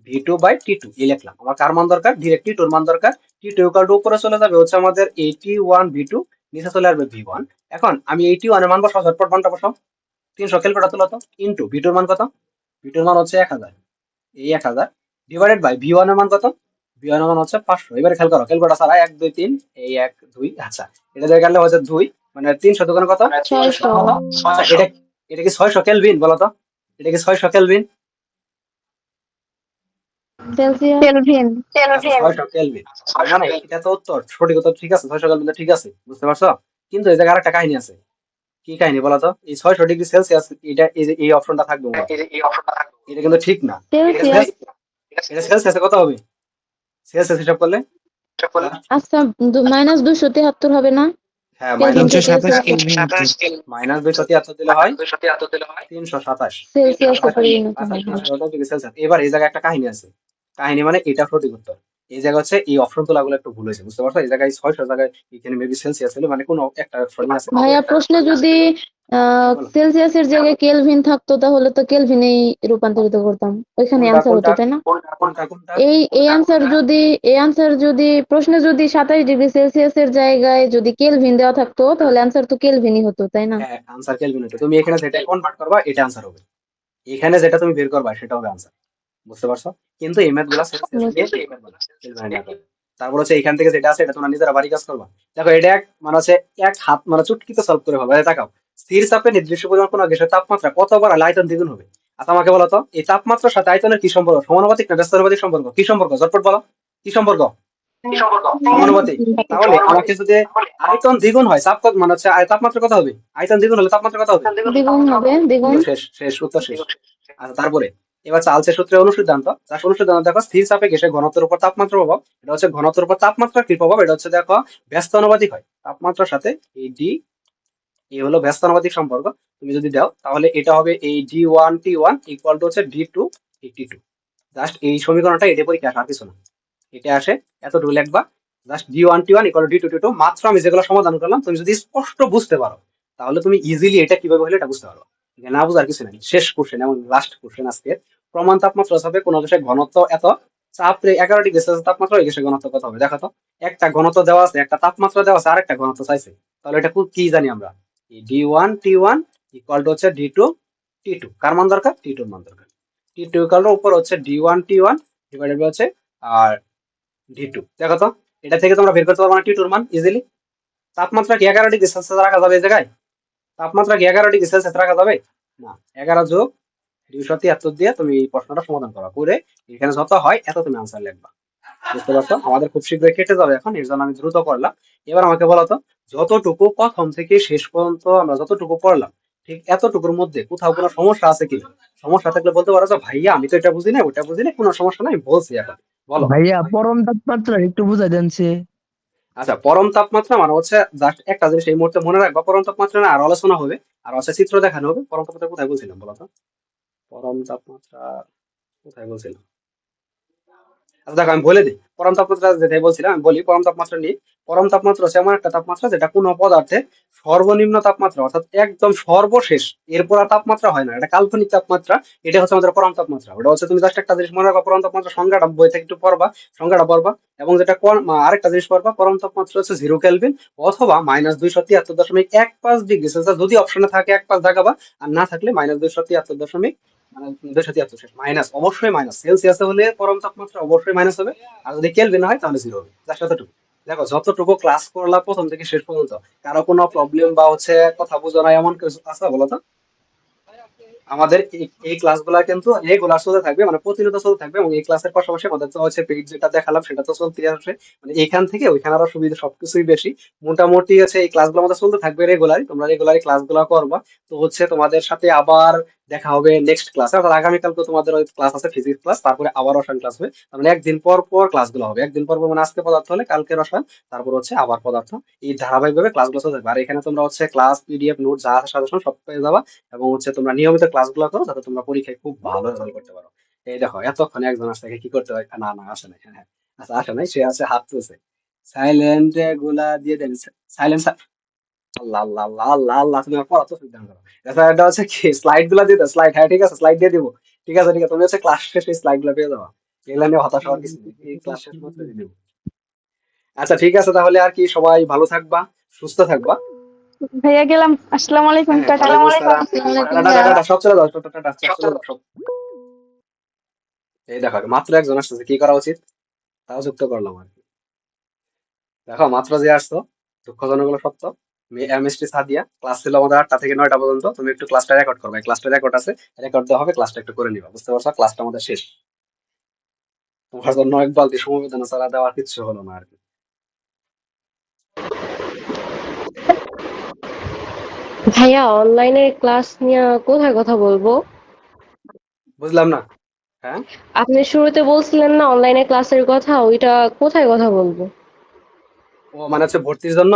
[SPEAKER 1] V2/T2, এই লিখলাম। আমার কার মান দরকার? ডিরেক্ট T2 এর মান দরকার। T2 ইকুয়াল টু উপরে চলে যাবে হচ্ছে আমাদের 81 V2, নিচে চলে আসবে V1। এখন আমি 81 এর মান বসাও, ঝটপট মানটা বসাও। 300 ক্যালকুলেটর তুলো তো। ইনটু V2 এর মান কত? V2 এর মান হচ্ছে 1000, এই 1000 ডিভাইডেড বাই V1 এর মান কত? V1 এর মান হচ্ছে 500। এবারে খেয়াল করো, ক্যালকুলেটর ছাড়া 1 2 3, এই 1 2। আচ্ছা এটা দিয়ে গেলে হচ্ছে 2, মানে 300 দোকানে কত?
[SPEAKER 4] 600
[SPEAKER 1] আচ্ছা এটা এটা কি 600 কেলভিন বলো তো? এটা কি 600 কেলভিন?
[SPEAKER 4] সেলসিয়াস।
[SPEAKER 6] কেলভিন।
[SPEAKER 1] আচ্ছা 600 কেলভিন। তার মানে এটা তো উত্তর, সঠিক উত্তর ঠিক আছে, 600 কেলভিন তো ঠিক আছে, বুঝতে পারছো? কিন্তু এই জায়গায় আরেকটা কাহিনী আছে। কি কাহিনী বলো তো? এই 600 ডিগ্রি সেলসিয়াস, এটা এই যে এই অপশনটা থাকবে মূলত, এটা কিন্তু ঠিক না।
[SPEAKER 4] সেলসিয়াস।
[SPEAKER 1] এটা সেলসিয়াসে কত হবে? সেলসিয়াস হিসাব করলে
[SPEAKER 4] আচ্ছা -273 হবে না?
[SPEAKER 1] হ্যাঁ
[SPEAKER 4] কেলভিন থেকে
[SPEAKER 5] 327 কেলভিন উত্তর।
[SPEAKER 1] -273 দিলে হয় 327।
[SPEAKER 4] সেলসিয়াসে পরিণত
[SPEAKER 1] আচ্ছা
[SPEAKER 4] হয়।
[SPEAKER 1] 327 ডিগ্রি সেলসিয়াস। এবার এই জায়গায় একটা কাহিনী আছে। কাহিনী মানে এটা সঠিক উত্তর। এই জায়গা হচ্ছে এই অপশন তোলাগুলো একটু ভুল হয়েছে, বুঝতে পারছো? এই জায়গায় 600 জায়গায় এখানে মেবি সেলসিয়াস হলো, মানে কোন একটা অপশনই আছে।
[SPEAKER 4] ভাইয়া প্রশ্নে যদি
[SPEAKER 1] বলো
[SPEAKER 4] সেলসিয়াসের জায়গায় কেলভিন থাকতো তাহলে তো কেলভিনেই রূপান্তরিত করতাম, ওইখানে
[SPEAKER 1] কোনটা
[SPEAKER 4] আনসার হতো,
[SPEAKER 1] কোনটা
[SPEAKER 4] তাই না?
[SPEAKER 1] কোনটা কোনটা
[SPEAKER 4] এই আনসার যদি প্রশ্নে যদি 27 ডিগ্রি সেলসিয়াসের জায়গায় যদি কেলভিন দেওয়া থাকতো তাহলে আনসার তো কেলভিনই হতো, তাই না?
[SPEAKER 1] হ্যাঁ আনসার কেলভিন হতো। তুমি এখানে যেটা কনভার্ট করবা এটা আনসার হবে। এখানে যেটা তুমি বের করবা সেটা হবে আনসার, বুঝতে পারছো? কিন্তু এই ম্যাথ গুলা সেলসিয়াস দিয়ে বের করবা না, কেলভিনে নিয়ে করবা। তারপর হচ্ছে এখান থেকে যেটা আছে এটা তোমরা নিজেরা বাড়ি কাজ করবা। দেখো এটা মানে হচ্ছে এক হাত মানে চুটকিতে সলভ করে হবে। এই তাকাও, স্থির চাপে নির্দিষ্ট পরিমাণ কোনো গ্যাসের তাপমাত্রা কতবার আয়তন দ্বিগুণ হবে? আচ্ছা আমাকে বলো তো, এই তাপমাত্রার সাথে আয়তনের কি সম্পর্ক? সমানুপাতিক না ব্যস্তানুপাতিক সম্পর্ক? কি সম্পর্ক ঝটপট বলো, কি সম্পর্ক? সমানুপাতিক। তাহলে আমাকে যদি আয়তন দ্বিগুণ হয়, চাপ মানে হচ্ছে তাপমাত্রা কত হবে? আয়তন দ্বিগুণ হলে তাপমাত্রা কত হবে?
[SPEAKER 4] দ্বিগুণ হবে, দ্বিগুণ।
[SPEAKER 1] শেষ শেষ উত্তর শেষ। আচ্ছা তারপরে এবার চার্লসের সূত্রে অনুসিদ্ধান্ত। অনুসিদ্ধান্ত দেখো, স্থির চাপে গ্যাসের ঘনত্বের উপর তাপমাত্রার প্রভাব, এটা হচ্ছে ঘনত্বের উপর তাপমাত্রার কি প্রভাব? এটা হচ্ছে দেখো ব্যস্ত আনুপাতিক হয় তাপমাত্রার সাথে। এই ডি, এই হলো ব্যস্ত আনুপাতিক সম্পর্ক। তুমি যদি দাও তাহলে এটা হবে এই D1T1 ইকুয়াল টু হচ্ছে D2 T2। জাস্ট এই সমীকরণটা এটা পরীক্ষা আসে, আর কিছু না। এটা আসে এতটুকু লিখবা, just D1T1 equal to D2 T2। মাত্র আমি যেগুলো সমাধান করলাম তুমি যদি স্পষ্ট বুঝতে পারো তাহলে তুমি ইজিলি এটা কিভাবে হলে এটা বুঝতে পারো। না বুঝার কিছু নাই। শেষ কোশ্চেন এবং লাস্ট কোশ্চেন আজকে। প্রমাণ তাপমাত্রা হিসাবে কোন গ্যাসের ঘনত্ব এত, চাপ 11 ডিগ্রি সেলসিয়াস তাপমাত্রা, ওই গ্যাসের ঘনত্ব কত হবে? দেখো তো, একটা ঘনত্ব দেওয়া আছে, একটা তাপমাত্রা দেওয়া আছে, আরেকটা ঘনত্ব চাইছে। তাহলে এটা কি জানি আমরা? D1T1 ইকুয়াল টু হচ্ছে D2 T2, কার মান দরকার? T2 মান দরকার। T2 ইকুয়াল টু উপর হচ্ছে D1 T1 ডিভাইডেড বাই হচ্ছে আর D2। দেখো তো এটা থেকে তোমরা বের করতে পারবে না T2 এর মান ইজিলি। তাপমাত্রা কি 11 ডিগ্রি সেলসিয়াস রাখা যাবে এই জায়গায়? তাপমাত্রা কি 11 ডিগ্রি সেলসিয়াস রাখা যাবে? না। 11 যোগ 273 দিয়ে তুমি এই প্রশ্নটা সমাধান করো, করে এখানে যত হয় এত তুমি আনসার লিখবা। বুঝতে পারছো? আমাদের খুব শীঘ্রই কেটে যাবে এখন, এর জন্য আমি দ্রুত করলাম। এবার আমাকে বলো তো, যতটুকু প্রথম থেকে শেষ পর্যন্ত আমরা যতটুকু পড়লাম, ঠিক এতটুকুর মধ্যে কোথাও কোনো সমস্যা আছে কি? সমস্যা থাকলে বলতে পারো যে ভাইয়া আমি তো এটা বুঝি না, ওটা বুঝি না, কোনো সমস্যা নাই, আমি বলছি এখন বলো।
[SPEAKER 2] ভাইয়া পরম তাপমাত্রা একটু বুঝাই দেন সে।
[SPEAKER 1] আচ্ছা, পরম তাপমাত্রা মানে হচ্ছে জাস্ট একটা জিনিস এই মুহূর্তে মনে রাখবা, পরম তাপমাত্রা না আর আলোচনা হবে, আর হচ্ছে চিত্র দেখানো হবে। পরম তাপমাত্রা কোথায় বলছিলাম বলো তো? পরম তাপমাত্রা কোথায় বলছিলাম? আচ্ছা দেখো আমি বলে দিই, পরম তাপমাত্রা যেটাই বলছিলাম আমি বলি পরম তাপমাত্রা নিয়ে। পরম তাপমাত্রা হচ্ছে এমন একটা তাপমাত্রা যেটা কোনো পদার্থে সর্বনিম্ন তাপমাত্রা, অর্থাৎ একদম সর্বশেষ, এরপর আর তাপমাত্রা হয় না, এটা কাল্পনিক তাপমাত্রা। এটা হচ্ছে আমাদের পরম তাপমাত্রা। ওটা হচ্ছে তুমি জাস্ট একটা জিনিস মনে রাখবা, পরম তাপমাত্রা সংজ্ঞাটা বই থেকে একটু পড়বা, সংজ্ঞাটা পড়বা, এবং যেটা আরেকটা জিনিস পড়বা, পরম তাপমাত্রা হচ্ছে 0 কেলভিন অথবা -273.15 ডিগ্রি সেলসিয়াস। যদি অপশনে থাকে 1 পাঁচ দেখাবা, আর না থাকলে -273 মানে 273 শেষ, মাইনাস, অবশ্যই মাইনাস। সেলসিয়াসে হলে পরম তাপমাত্রা অবশ্যই মাইনাস হবে, আর যদি কেলভিন হয় তাহলে 0 হবে। যার সাথে দেখো যতটুকু ক্লাস করলা প্রথম থেকে শেষ পর্যন্ত, কারো কোনো প্রবলেম বা হচ্ছে কথা বুঝো না এমন কিছু আছে বলো তো? আমাদের এই ক্লাসগুলা কিন্তু রেগুলার চলতে থাকবে, মানে প্রতিনিয়ত চলতে থাকবে, এবং এই ক্লাসের পাশাপাশি আমাদের তো হচ্ছে পেজ যেটা দেখালাম সেটা তো চলতেই আসবে। মানে এখান থেকে ওইখানে আরো সুবিধা সবকিছুই বেশি। মোটামুটি হচ্ছে এই ক্লাসগুলো আমাদের চলতে থাকবে রেগুলারই, তোমরা রেগুলারই ক্লাসগুলো করবা। তো হচ্ছে তোমাদের সাথে আবার দেখা হবে নেক্সট ক্লাসে, অর্থাৎ আগামীকালকে তোমাদের ওই ক্লাস আছে ফিজিক্স ক্লাস, তারপরে আবার রসায়ন ক্লাস হবে। তার মানে একদিন পর পর ক্লাসগুলো হবে, একদিন পর পর, মানে আজকে পদার্থ হলে কালকে রসায়ন, তারপর হচ্ছে আবার পদার্থ। এই ধারাবাহিকভাবে ক্লাসগুলো চলতে থাকবে। আর এখানে তোমরা হচ্ছে ক্লাস, পিডিএফ, নোট যা আছে সাজেশন সব পেয়ে যাবা, এবং হচ্ছে তোমরা নিয়মিত ক্লাসগুলো করো যাতে তোমরা পরীক্ষায় খুব ভালো রেজাল্ট করতে পারো। এই দেখো এতক্ষণে একজন আসছে, একে কি করতে হয়? না না আসে নাই, হ্যাঁ হ্যাঁ, আচ্ছা আসে নাই, সে আছে হাত তুলছে। সাইলেন্ট গুলা দিয়ে দেন, সাইলেন্ট। আল্লাহ আল্লাহ আল্লাহ আল্লাহ আল্লাহ, তুমি আমার পড়া তো সিদ্ধান্ত করো। আচ্ছা এটা হচ্ছে কি, স্লাইড গুলা দিয়ে দাও, স্লাইড, হ্যাঁ ঠিক আছে স্লাইড দিয়ে দিবো। ঠিক আছে ঠিক আছে, তুমি হচ্ছে ক্লাস শেষে স্লাইড গুলা পেয়ে যাবা। এগুলা নিয়ে হতাশ হওয়ার কিছু নেই, এই ক্লাস শেষ মাত্র দিয়ে দেবো। আচ্ছা ঠিক আছে, তাহলে আর কি, সবাই ভালো থাকবা, সুস্থ থাকবা।
[SPEAKER 6] ভাইয়া গেলাম, আসসালামু আলাইকুম,
[SPEAKER 1] হ্যাঁ
[SPEAKER 6] টাটা।
[SPEAKER 1] ওয়ালাইকুম আসসালাম।
[SPEAKER 4] আসসালামু আলাইকুম
[SPEAKER 1] টাটা টাটা
[SPEAKER 4] ভাইয়া।
[SPEAKER 1] টাটা, সব চলে যাও, টাটা টাটা, সব চলে যাও সব। এই দেখো মাত্র একজন আসতেছে, কি করা উচিত? তাও যুক্ত করলাম আর কি। দেখো মাত্র যে আসছো, দুঃখজনক হলো সত্য, এমএসটি সাদিয়া, ক্লাস ছিল আমাদের 8টা থেকে 9টা পর্যন্ত। তুমি একটু ক্লাসটা রেকর্ড করবে, ক্লাসটা রেকর্ড আছে, রেকর্ড দেওয়া হবে, ক্লাসটা একটু করে নিবা, বুঝতে পারছো? ক্লাসটা আমাদের শেষ। তোমার জন্য এক বালতি সমবেদনা ছাড়া দেওয়ার কিচ্ছু হলো না আর কি।
[SPEAKER 6] ভাইয়া অনলাইনে ক্লাস নিয়ে কোথায় কথা বলবো?
[SPEAKER 1] বুঝলাম না। হ্যাঁ,
[SPEAKER 6] আপনি শুরুতে বলছিলেন না অনলাইনে ক্লাসের কথা, ওইটা কোথায় কথা বলবো?
[SPEAKER 1] ও মানে হচ্ছে ভর্তির জন্য